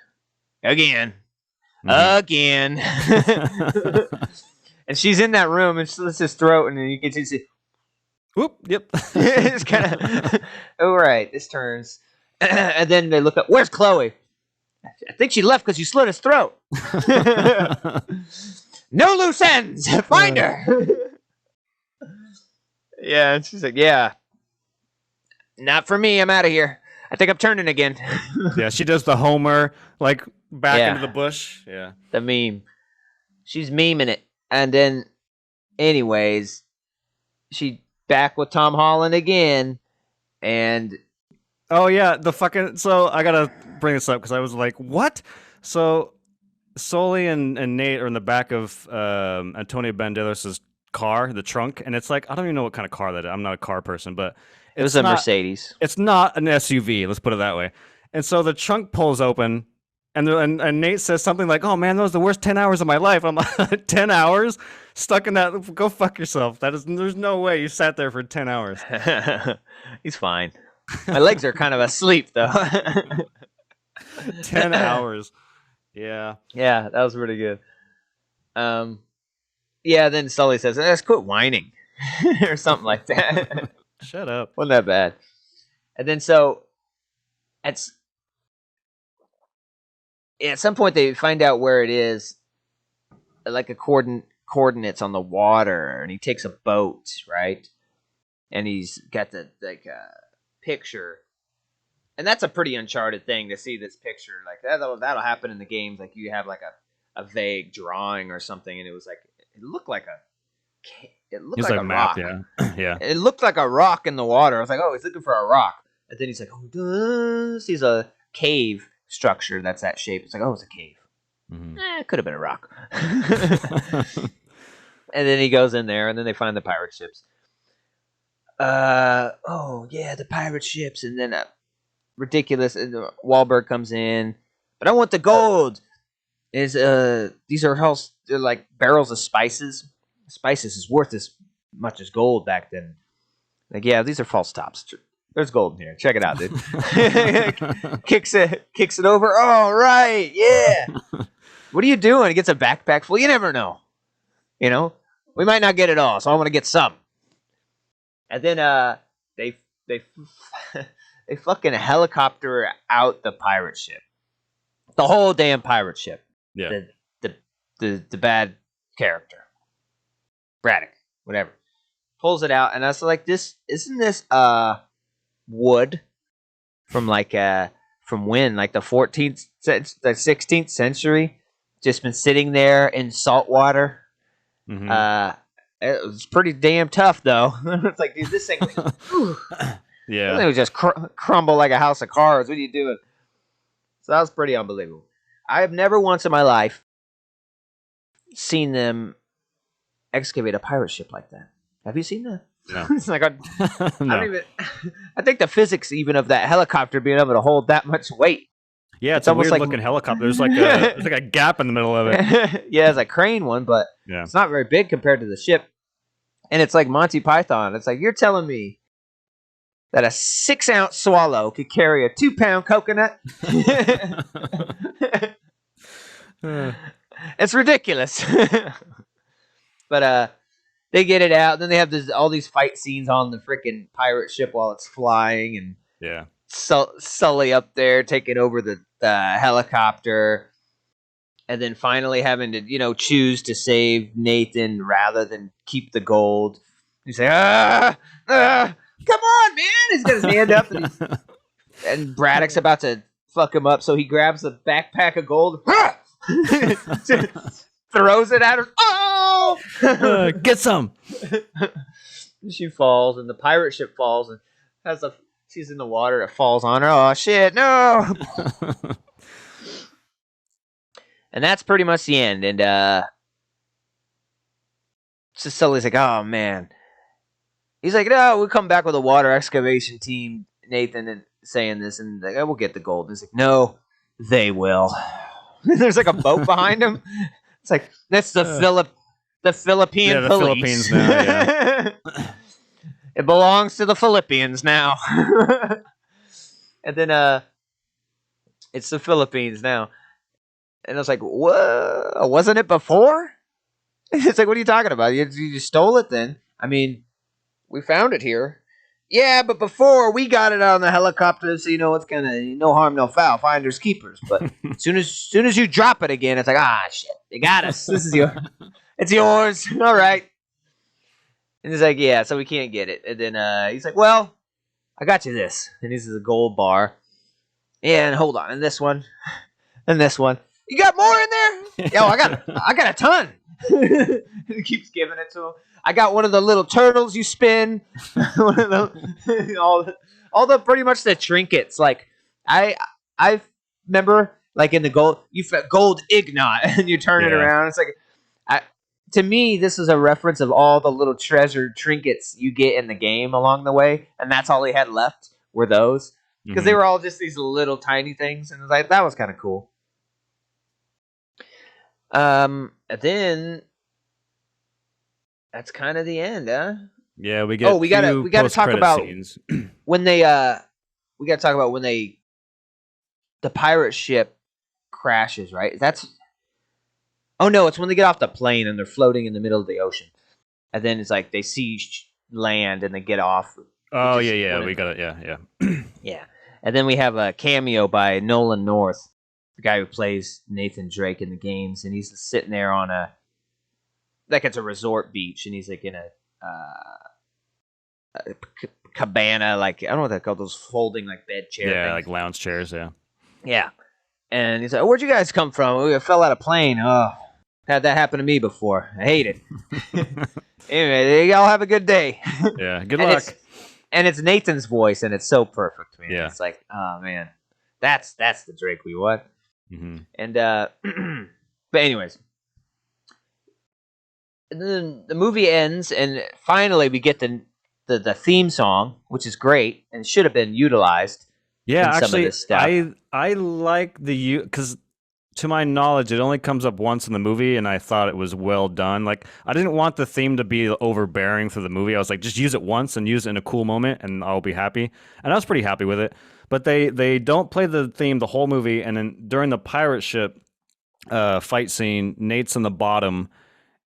again, and she's in that room and slits his throat, and then you can just see, whoop, yep. It's kind of all right. This turns, and then they look up. Where's Chloe? I think she left because you slit his throat. No loose ends. Find her. Yeah, and she's like, yeah. Not for me. I'm out of here. I think I'm turning again. Yeah, she does the Homer, like, back into the bush. Yeah. The meme. She's memeing it. And then, anyways, she back with Tom Holland again. And... oh, yeah, the fucking... so, I gotta bring this up, because I was like, what? So, Sully and Nate are in the back of Antonio Banderas' car, the trunk, and it's like, I don't even know what kind of car that is. I'm not a car person, but... it was a Mercedes. It's not an SUV, let's put it that way. And so the trunk pulls open, and Nate says something like, oh man, that was the worst 10 hours of my life. I'm like, 10 hours? Stuck in that? Go fuck yourself. There's no way you sat there for 10 hours. He's fine. My legs are kind of asleep, though. 10 hours. Yeah. Yeah, that was pretty good. Yeah, then Sully says, let's quit whining. Or something like that. Shut up. Wasn't that bad. And then so at some point they find out where it is, like a coordinates on the water, and he takes a boat, right? And he's got the picture. And that's a pretty Uncharted thing to see this picture. Like that'll happen in the games. Like you have like a vague drawing or something, and it was like it looked like a map, rock. Yeah. Yeah. It looked like a rock in the water. I was like, oh, he's looking for a rock. And then he's like, oh, sees a cave structure that's that shape. It's like, oh, it's a cave. Mm-hmm. It could have been a rock. And then he goes in there, and then they find the pirate ships. Oh, yeah, the pirate ships. And then ridiculous. And Wahlberg comes in. But I want the gold. These are they're like barrels of spices. Spices is worth as much as gold back then. Like, yeah, these are false tops. There's gold in here. Check it out, dude. kicks it over. Oh, right, yeah. What are you doing? He gets a backpack full. You never know. You know, we might not get it all, so I want to get some. And then they fucking helicopter out the pirate ship, the whole damn pirate ship. Yeah. The bad character. Braddock, whatever, pulls it out, and I was like, isn't this wood from from when, like the 14th, the 16th century, just been sitting there in salt water. Mm-hmm. It was pretty damn tough, though. It's like, dude, this thing, yeah, this thing would just crumble like a house of cards. What are you doing? So that was pretty unbelievable. I have never once in my life seen them excavate a pirate ship like that. Have you seen that? No. It's like I think the physics even of that helicopter being able to hold that much weight. Yeah, it's a weird looking helicopter. There's like a gap in the middle of it. Yeah, it's a crane one, but it's not very big compared to the ship. And it's like Monty Python. It's like, you're telling me that a 6-ounce swallow could carry a 2-pound coconut? It's ridiculous. But they get it out. Then they have all these fight scenes on the freaking pirate ship while it's flying, and Sully up there taking over the helicopter, and then finally having to choose to save Nathan rather than keep the gold. He's like, come on, man! He's got his hand up, and Braddock's about to fuck him up, so he grabs the backpack of gold, throws it at her. Oh! Get some. She falls, and the pirate ship falls, and she's in the water. It falls on her. Oh shit! No! And that's pretty much the end. And Sully's like, oh man. He's like, no, we'll come back with a water excavation team, Nathan, and saying this, and like, oh, we'll get the gold. And he's like, no, they will. There's like a boat behind him. It's like, that's the Philippine police. Philippines now, yeah. It belongs to the Philippines now. And then it's the Philippines now. And I was like, what? Wasn't it before? It's like, what are you talking about? You stole it then? I mean, we found it here. Yeah, but before we got it on the helicopter, so it's gonna no harm, no foul, finders keepers. But as soon as you drop it again, it's like, shit, they got us. This is it's yours. All right. And he's like, yeah, so we can't get it. And then he's like, well, I got you this. And this is a gold bar. And hold on, and this one, and this one. You got more in there? Yo, I got a ton. He keeps giving it to him. I got one of the little turtles you spin. One of the, all the pretty much the trinkets. Like I remember like in the gold ignot, and you turn it around. It's like to me, this is a reference of all the little treasured trinkets you get in the game along the way, and that's all he had left were those because they were all just these little tiny things, and it was like that was kind of cool. And then that's kind of the end, huh? Yeah, we get. We gotta talk about scenes. when they we gotta talk about when the pirate ship crashes, right? Oh no, it's when they get off the plane and they're floating in the middle of the ocean, and then it's like they see land and they get off. Oh yeah, we got it. Yeah. Yeah, and then we have a cameo by Nolan North, the guy who plays Nathan Drake in the games, and he's sitting there on like it's a resort beach, and he's like in a cabana, like I don't know what they're called, those folding like bed chairs. Yeah, things. like lounge chairs. Yeah. Yeah, and he's like, "Where'd you guys come from? We fell out of plane. Oh, had that happen to me before. I hate it." Anyway, y'all have a good day. Yeah, good luck. It's Nathan's voice, and it's so perfect, man. Yeah. It's like, oh man, that's the Drake we want. Mm-hmm. And but anyways, and then the movie ends, and finally we get the theme song, which is great and should have been utilized. Yeah, in some actually, of this stuff. I like because to my knowledge, it only comes up once in the movie, and I thought it was well done. Like, I didn't want the theme to be overbearing through the movie. I was like, just use it once and use it in a cool moment, and I'll be happy. And I was pretty happy with it. But they don't play the theme the whole movie, and then during the pirate ship fight scene, Nate's on the bottom,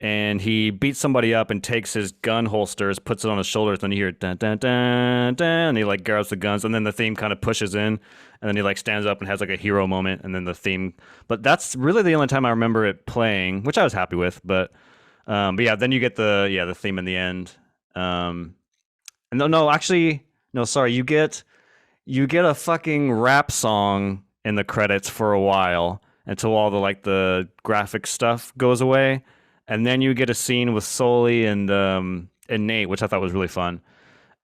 and he beats somebody up and takes his gun holsters, puts it on his shoulders, and you hear dun dun dun dun, and he like grabs the guns, and then the theme kind of pushes in, and then he like stands up and has like a hero moment, and then the theme. But that's really the only time I remember it playing, which I was happy with. But yeah, then you get the theme in the end. And sorry, you get a fucking rap song in the credits for a while until all the graphic stuff goes away. And then you get a scene with Sully and Nate, which I thought was really fun.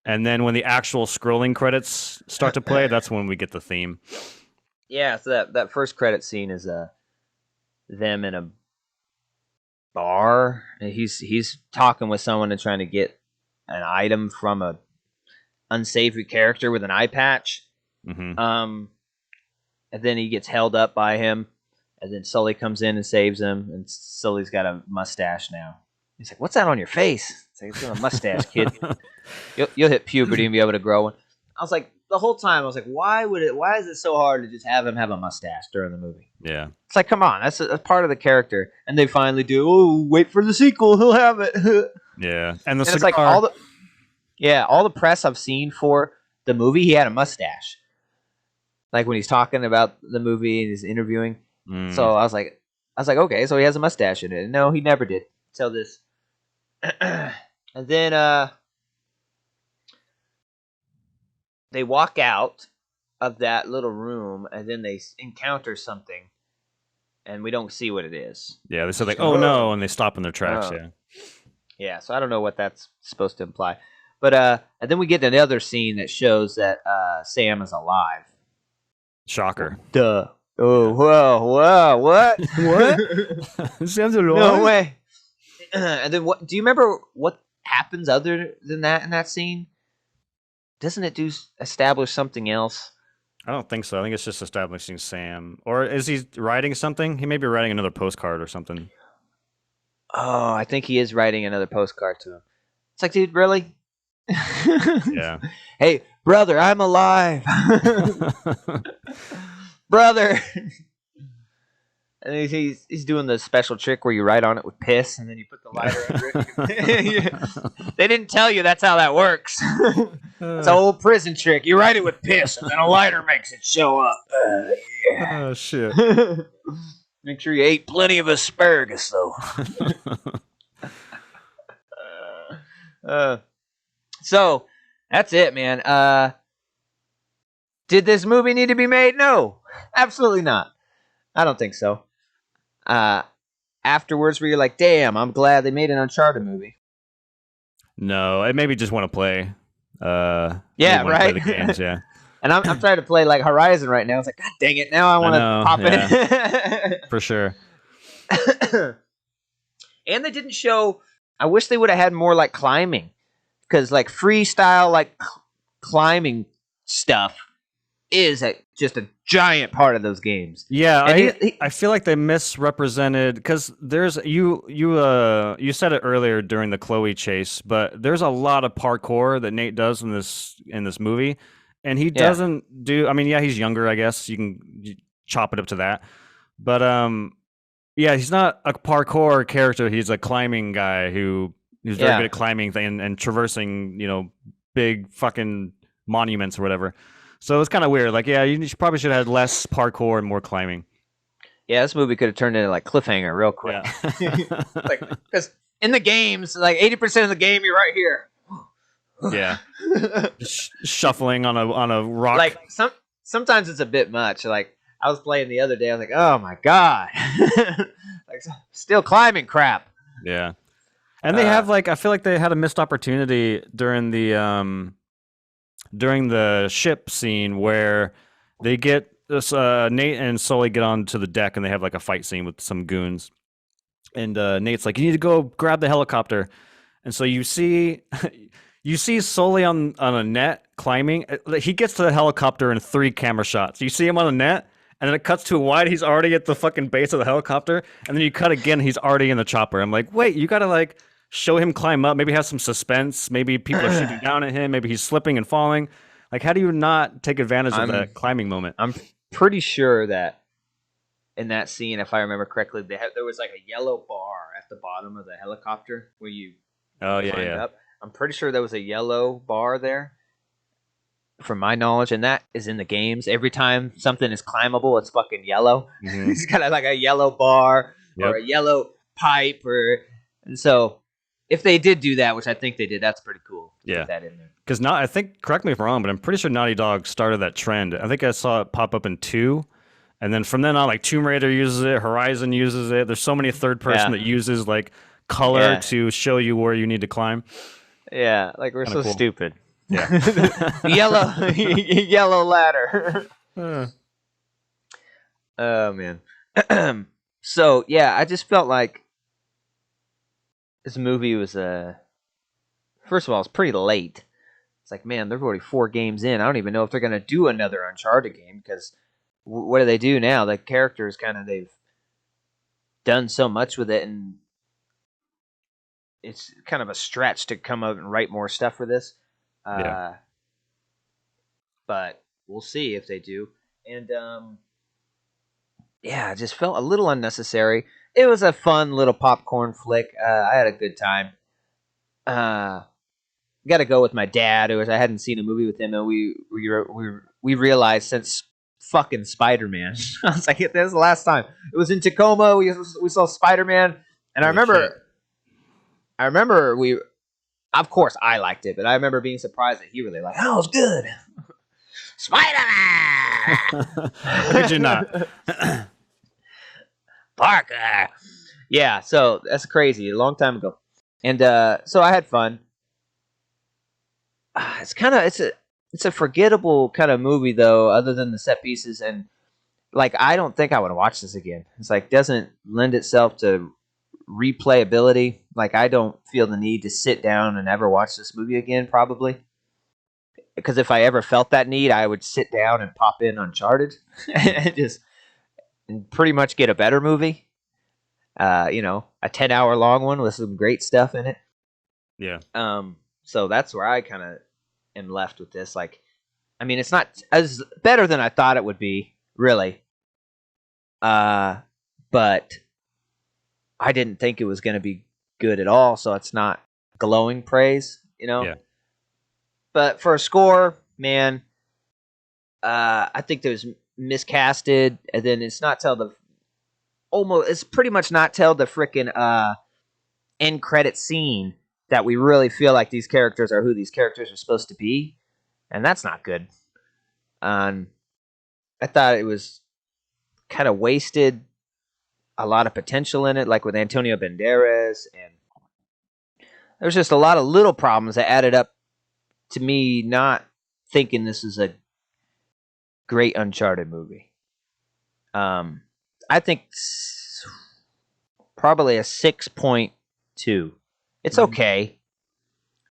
And then when the actual scrolling credits start to play, that's when we get the theme. Yeah, so that first credit scene is them in a bar. He's talking with someone and trying to get an item from a unsavory character with an eye patch. Mm-hmm. And then he gets held up by him. And then Sully comes in and saves him, and Sully's got a mustache now. He's like, "What's that on your face?" It's like, "It's a mustache, kid. You'll hit puberty and be able to grow one." I was like, the whole time, I was like, "Why is it so hard to just have him have a mustache during the movie?" Yeah, it's like, come on, that's part of the character. And they finally do. Oh, wait for the sequel, he'll have it. Yeah, and it's like all the press I've seen for the movie, he had a mustache. Like when he's talking about the movie and he's interviewing. So I was like, okay, so he has a mustache in it. No, he never did. Till this. And then they walk out of that little room, and then they encounter something, and we don't see what it is. Yeah, they said like, Just go, "Oh "Whoa." no," and they stop in their tracks. Oh. Yeah, Yeah, so I don't know what that's supposed to imply. But and then we get another scene that shows that Sam is alive. shocker. Duh. Oh, whoa, what? What? Sam's alive? No way. And then what? Do you remember what happens other than that in that scene? Doesn't it establish something else? I don't think so. I think it's just establishing Sam. Or is he writing something? He may be writing another postcard or something. Oh, I think he is writing another postcard to him. It's like, dude, really? Yeah. Hey, brother, I'm alive. Brother. And he's doing the special trick where you write on it with piss, and then you put the lighter under it. They didn't tell you that's how that works. It's an old prison trick. You write it with piss, and then a lighter makes it show up. Yeah. Oh shit. Make sure you ate plenty of asparagus, though. So that's it, man. Did this movie need to be made? No, absolutely not. I don't think so. Afterwards, where you're like, damn, I'm glad they made an Uncharted movie. No, I maybe just want to play. Yeah, right. Play the games, yeah. And I'm trying to play like Horizon right now. It's like, God dang it! Now I want to pop it for sure. And they didn't show. I wish they would have had more like climbing, because like freestyle like climbing stuff is just a giant part of those games. Yeah, I feel like they misrepresented, because there's you said it earlier during the Chloe chase, but there's a lot of parkour that Nate does in this movie, and he doesn't do. I mean, yeah, he's younger, I guess you can chop it up to that, but yeah, he's not a parkour character. He's a climbing guy who's very good at climbing and traversing, big fucking monuments or whatever. So it was kind of weird. Like, yeah, you probably should have had less parkour and more climbing. Yeah, this movie could have turned into like Cliffhanger real quick. Yeah. Like, because in the games, like 80% of the game, you're right here. Yeah, shuffling on a rock. Like sometimes it's a bit much. Like I was playing the other day, I was like, oh my god, like still climbing crap. Yeah, and they have I feel like they had a missed opportunity during the ship scene where they get this Nate and Sully get onto the deck and they have like a fight scene with some goons, and Nate's like, you need to go grab the helicopter, and so you see Sully on a net climbing. He gets to the helicopter in 3 camera shots. You see him on a net, and then it cuts to a wide. He's already at the fucking base of the helicopter, and then you cut again. He's already in the chopper. I'm like, wait, you gotta show him climb up, maybe have some suspense, maybe people are shooting down at him, maybe he's slipping and falling. Like, how do you not take advantage of that climbing moment? I'm pretty sure that in that scene, if I remember correctly, there was like a yellow bar at the bottom of the helicopter where you climbed up. I'm pretty sure there was a yellow bar there, from my knowledge, and that is in the games. Every time something is climbable, it's fucking yellow. Mm-hmm. It's got like a yellow bar or a yellow pipe, and so if they did do that, which I think they did, that's pretty cool. Yeah, put that in there. Because I think, correct me if I'm wrong, but I'm pretty sure Naughty Dog started that trend. I think I saw it pop up in 2, and then from then on, like Tomb Raider uses it, Horizon uses it. There's so many third person that uses like color to show you where you need to climb. Yeah, like we're kinda so cool. Stupid. Yeah, yellow ladder. Oh man. So yeah, I just felt like this movie was first of all, it's pretty late. It's like, man, they're already 4 games in. I don't even know if they're gonna do another Uncharted game, because what do they do now? The characters they've done so much with it, and it's kind of a stretch to come up and write more stuff for this. But we'll see if they do. And yeah, it just felt a little unnecessary. It was a fun little popcorn flick. I had a good time. Got to go with my dad. I hadn't seen a movie with him, and we realized since fucking Spider-Man. I was like, this is the last time. It was in Tacoma. We saw Spider-Man, and I remember of course I liked it, but I remember being surprised that he really liked it. Oh, it was good. Spider-Man! How could you not? Parker! Yeah, so that's crazy. A long time ago. And so I had fun. It's a forgettable kind of movie though, other than the set pieces, and like I don't think I would watch this again. It's like doesn't lend itself to replayability. Like I don't feel the need to sit down and ever watch this movie again, probably. Because if I ever felt that need, I would sit down and pop in Uncharted and just and pretty much get a better movie. A 10-hour long one with some great stuff in it. Yeah. So that's where I kind of am left with this. Like, I mean, it's not as better than I thought it would be, really. But I didn't think it was going to be good at all. So it's not glowing praise, Yeah. But for a score, man, I think there's miscasted, and then it's not till the it's pretty much not till the freaking end credit scene that we really feel like these characters are who these characters are supposed to be, and that's not good. I thought it was kind of wasted a lot of potential in it, like with Antonio Banderas, and there's just a lot of little problems that added up to me not thinking this is a great Uncharted movie. I think probably a 6.2. It's okay.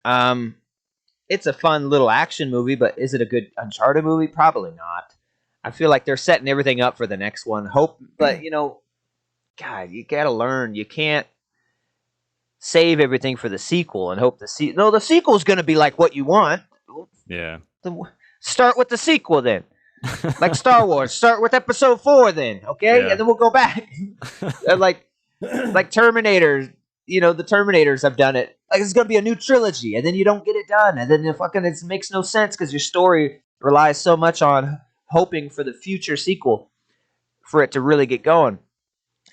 It's a fun little action movie, but is it a good Uncharted movie? Probably not. I feel like they're setting everything up for the next one. But God, you gotta learn. You can't save everything for the sequel and hope the sequel is gonna be like what you want. Yeah. Start with the sequel then. Like Star Wars, start with episode 4 then, okay? Yeah. And then we'll go back. like Terminator, the Terminators have done it. Like it's gonna be a new trilogy, and then you don't get it done, and then it makes no sense because your story relies so much on hoping for the future sequel for it to really get going.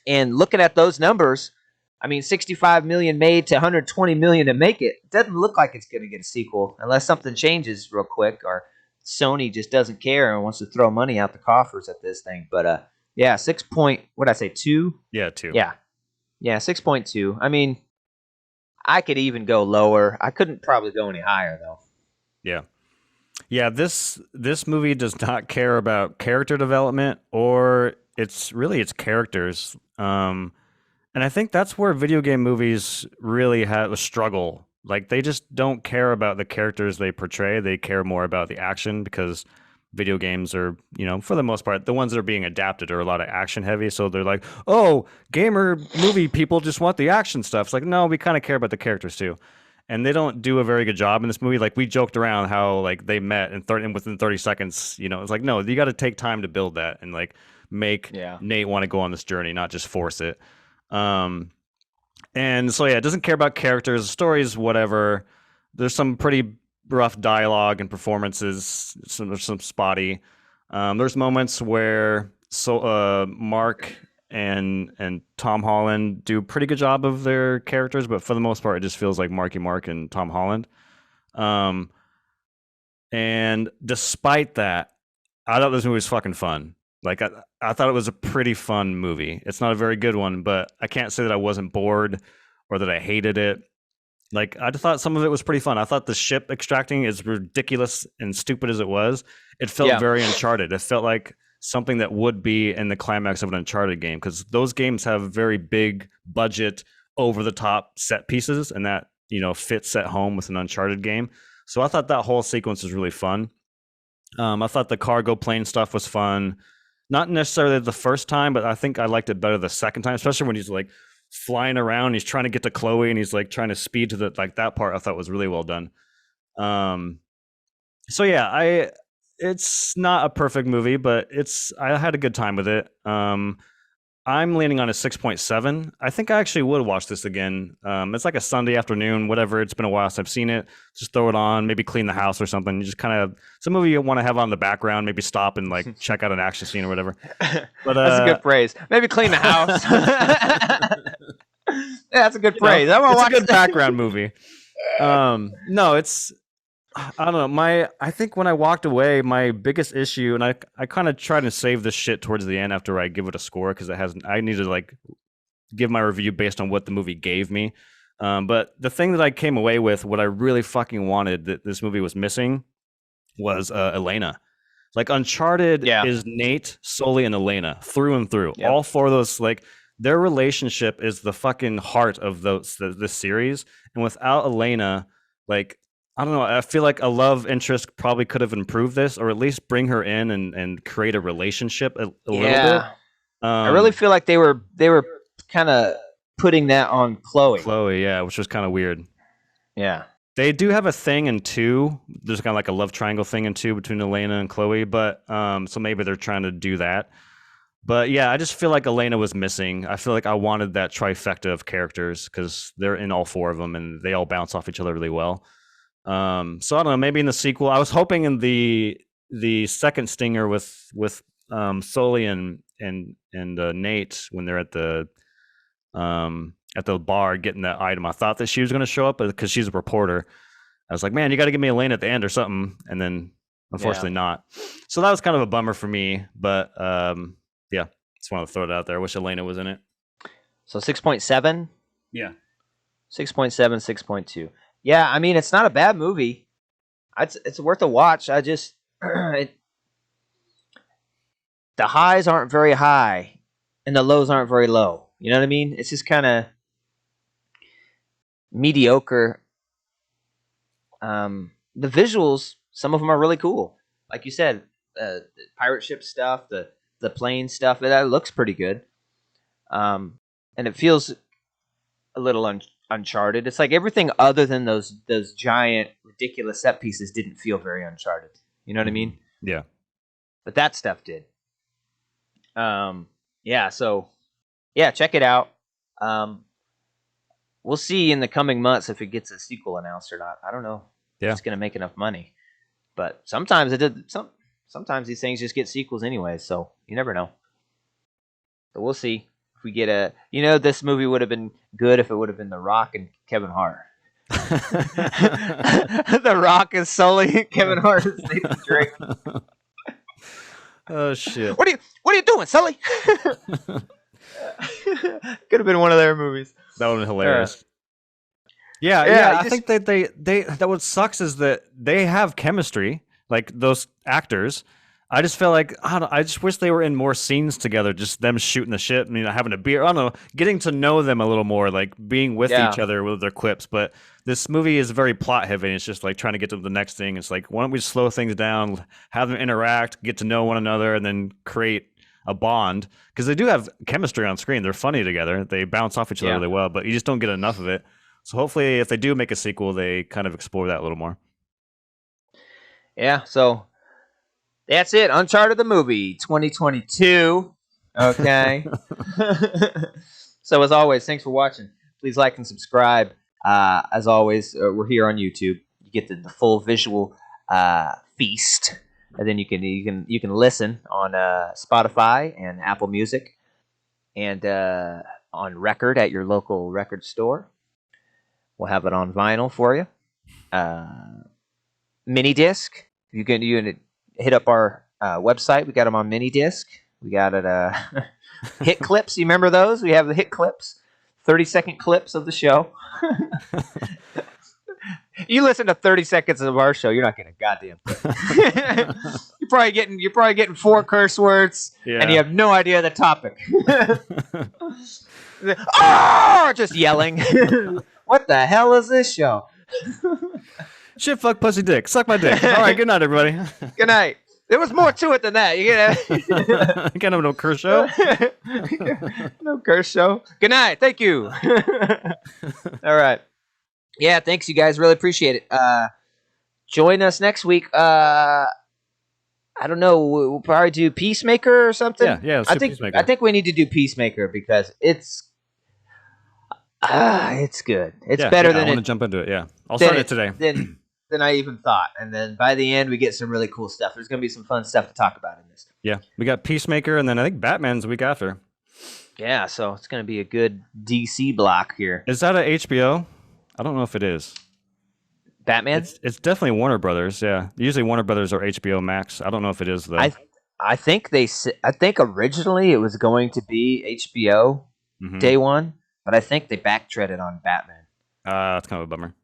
And looking at those numbers, I mean, 65 million made to 120 million to make it. It doesn't look like it's gonna get a sequel unless something changes real quick or Sony just doesn't care and wants to throw money out the coffers at this thing. But yeah, 6 point. What did I say? 2? Yeah, 2. Yeah, 6.2. I mean, I could even go lower. I couldn't probably go any higher though. Yeah. Yeah, this movie does not care about character development or its characters. And I think that's where video game movies really have a struggle. Like they just don't care about the characters they portray. They care more about the action because video games are, for the most part, the ones that are being adapted are a lot of action heavy. So they're like, oh, gamer movie people just want the action stuff. It's like, no, we kind of care about the characters too. And they don't do a very good job in this movie. Like we joked around how like they met and within 30 seconds, it's like, no, you got to take time to build that and like make Nate want to go on this journey, not just force it. And so, yeah, it doesn't care about characters, stories, whatever. There's some pretty rough dialogue and performances, some spotty. There's moments where Mark and Tom Holland do a pretty good job of their characters, but for the most part, it just feels like Marky Mark and Tom Holland. And despite that, I thought this movie was fucking fun. Like I thought it was a pretty fun movie. It's not a very good one, but I can't say that I wasn't bored or that I hated it. Like I just thought some of it was pretty fun. I thought the ship extracting, as ridiculous and stupid as it was, it felt very Uncharted. It felt like something that would be in the climax of an Uncharted game, because those games have very big budget, over the top set pieces, and that fits at home with an Uncharted game. So I thought that whole sequence was really fun. I thought the cargo plane stuff was fun. Not necessarily the first time, but I think I liked it better the second time, especially when he's like flying around. He's trying to get to Chloe and he's like trying to speed to that part I thought was really well done. So yeah, it's not a perfect movie, but I had a good time with it. I'm leaning on a 6.7. I think I actually would watch this again. It's like a Sunday afternoon, whatever. It's been a while since I've seen it. Just throw it on, maybe clean the house or something. You just kind of, it's a movie you want to have on the background, maybe stop and like check out an action scene or whatever. But that's a good phrase. Maybe clean the house. Yeah, that's a good phrase. I want to watch a good background movie. No, it's I don't know. I think when I walked away, my biggest issue, and I kind of try to save this shit towards the end after I give it a score because it hasn't. I need to like give my review based on what the movie gave me. But the thing that I came away with, what I really fucking wanted that this movie was missing, was Elena. Like Uncharted Yeah. is Nate, Sully, and Elena through and through. Yep. All four of those, like their relationship is the fucking heart of this series. And without Elena, like I don't know, I feel like a love interest probably could have improved this, or at least bring her in and create a relationship a little bit. I really feel like they were kind of putting that on Chloe. Chloe, yeah, which was kind of weird. Yeah. They do have a thing in 2. There's kind of like a love triangle thing in 2 between Elena and Chloe, but so maybe they're trying to do that. But yeah, I just feel like Elena was missing. I feel like I wanted that trifecta of characters because they're in all 4 of them and they all bounce off each other really well. So I don't know. Maybe in the sequel, I was hoping in the second stinger with Sully and Nate when they're at the bar getting that item. I thought that she was going to show up because she's a reporter. I was like, man, you got to give me Elaine at the end or something. And then unfortunately not. So that was kind of a bummer for me. But yeah, just wanted to throw it out there. I wish Elena was in it. So 6.7? Yeah. 6.7, 6.2. Yeah, I mean, it's not a bad movie. It's worth a watch. I just... the highs aren't very high, and the lows aren't very low. You know what I mean? It's just kind of mediocre. The visuals, some of them are really cool. Like you said, the pirate ship stuff, the plane stuff, that looks pretty good. And it feels a little Uncharted. It's like everything other than those giant, ridiculous set pieces didn't feel very Uncharted. You know what I mean? Yeah. But that stuff did. Yeah, so... yeah, check it out. We'll see in the coming months if it gets a sequel announced or not. I don't know if it's going to make enough money. But sometimes it did. Sometimes these things just get sequels anyway, so you never know. But we'll see if we get a... you know, this movie would have been good if it would have been The Rock and Kevin Hart. The Rock is Sully, Kevin Hart is Nathan Drake. Oh shit! What are you doing, Sully? Could have been one of their movies. That would have been hilarious. Yeah. I think that they that what sucks is that they have chemistry, like those actors. I just feel like I just wish they were in more scenes together, just them shooting the shit. I mean, having a beer. I don't know, getting to know them a little more, like being with each other with their quips. But this movie is very plot heavy. And it's just like trying to get to the next thing. It's like, why don't we just slow things down, have them interact, get to know one another, and then create a bond, because they do have chemistry on screen. They're funny together. They bounce off each other really well, but you just don't get enough of it. So hopefully if they do make a sequel, they kind of explore that a little more. Yeah, so that's it. Uncharted the movie 2022. Okay. So as always, thanks for watching. Please like and subscribe. As always, we're here on YouTube. You get the full visual feast. And then you can listen on Spotify and Apple Music, and on record at your local record store. We'll have it on vinyl for you. Mini disc. You can hit up our website. We got them on mini disc. We got it. Hit clips. You remember those? We have the hit clips. 30-second clips of the show. You listen to 30 seconds of our show, you're not getting a goddamn thing. You're probably getting 4 curse words, and you have no idea the topic. Oh, just yelling. What the hell is this show? Shit, fuck, pussy, dick. Suck my dick. All right, good night, everybody. Good night. There was more to it than that. You can't have no curse show. No curse show. Good night. Thank you. All right. Yeah, thanks, you guys. Really appreciate it. Join us next week. I don't know. We'll probably do Peacemaker or something. Yeah. I think we need to do Peacemaker because it's good. It's better than I want to jump into it. Yeah, I'll start it today. Than I even thought. And then by the end, we get some really cool stuff. There's going to be some fun stuff to talk about in this. Yeah, we got Peacemaker, and then I think Batman's the week after. Yeah, so it's going to be a good DC block here. Is that a HBO? I don't know if it is. Batman. It's definitely Warner Brothers. Yeah, usually Warner Brothers or HBO Max. I don't know if it is though. I I think I think originally it was going to be HBO Mm-hmm. day one, but I think they backtracked on Batman. That's kind of a bummer.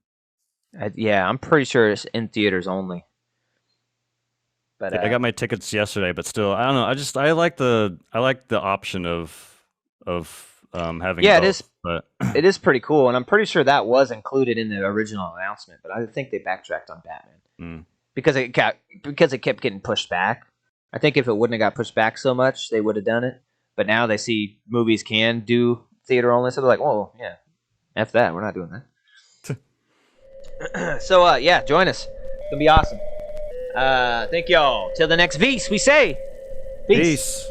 Yeah, I'm pretty sure it's in theaters only. But Yeah, I got my tickets yesterday, but still, I don't know. I like the option of having yeah, both. But it is pretty cool, and I'm pretty sure that was included in the original announcement. But I think they backtracked on Batman mm, because it kept getting pushed back. I think if it wouldn't have got pushed back so much, they would have done it. But now they see movies can do theater only, so they're like, "Whoa, yeah, f that, we're not doing that." So yeah, join us. It's gonna be awesome. Thank y'all. Till the next Vs, we say peace. peace.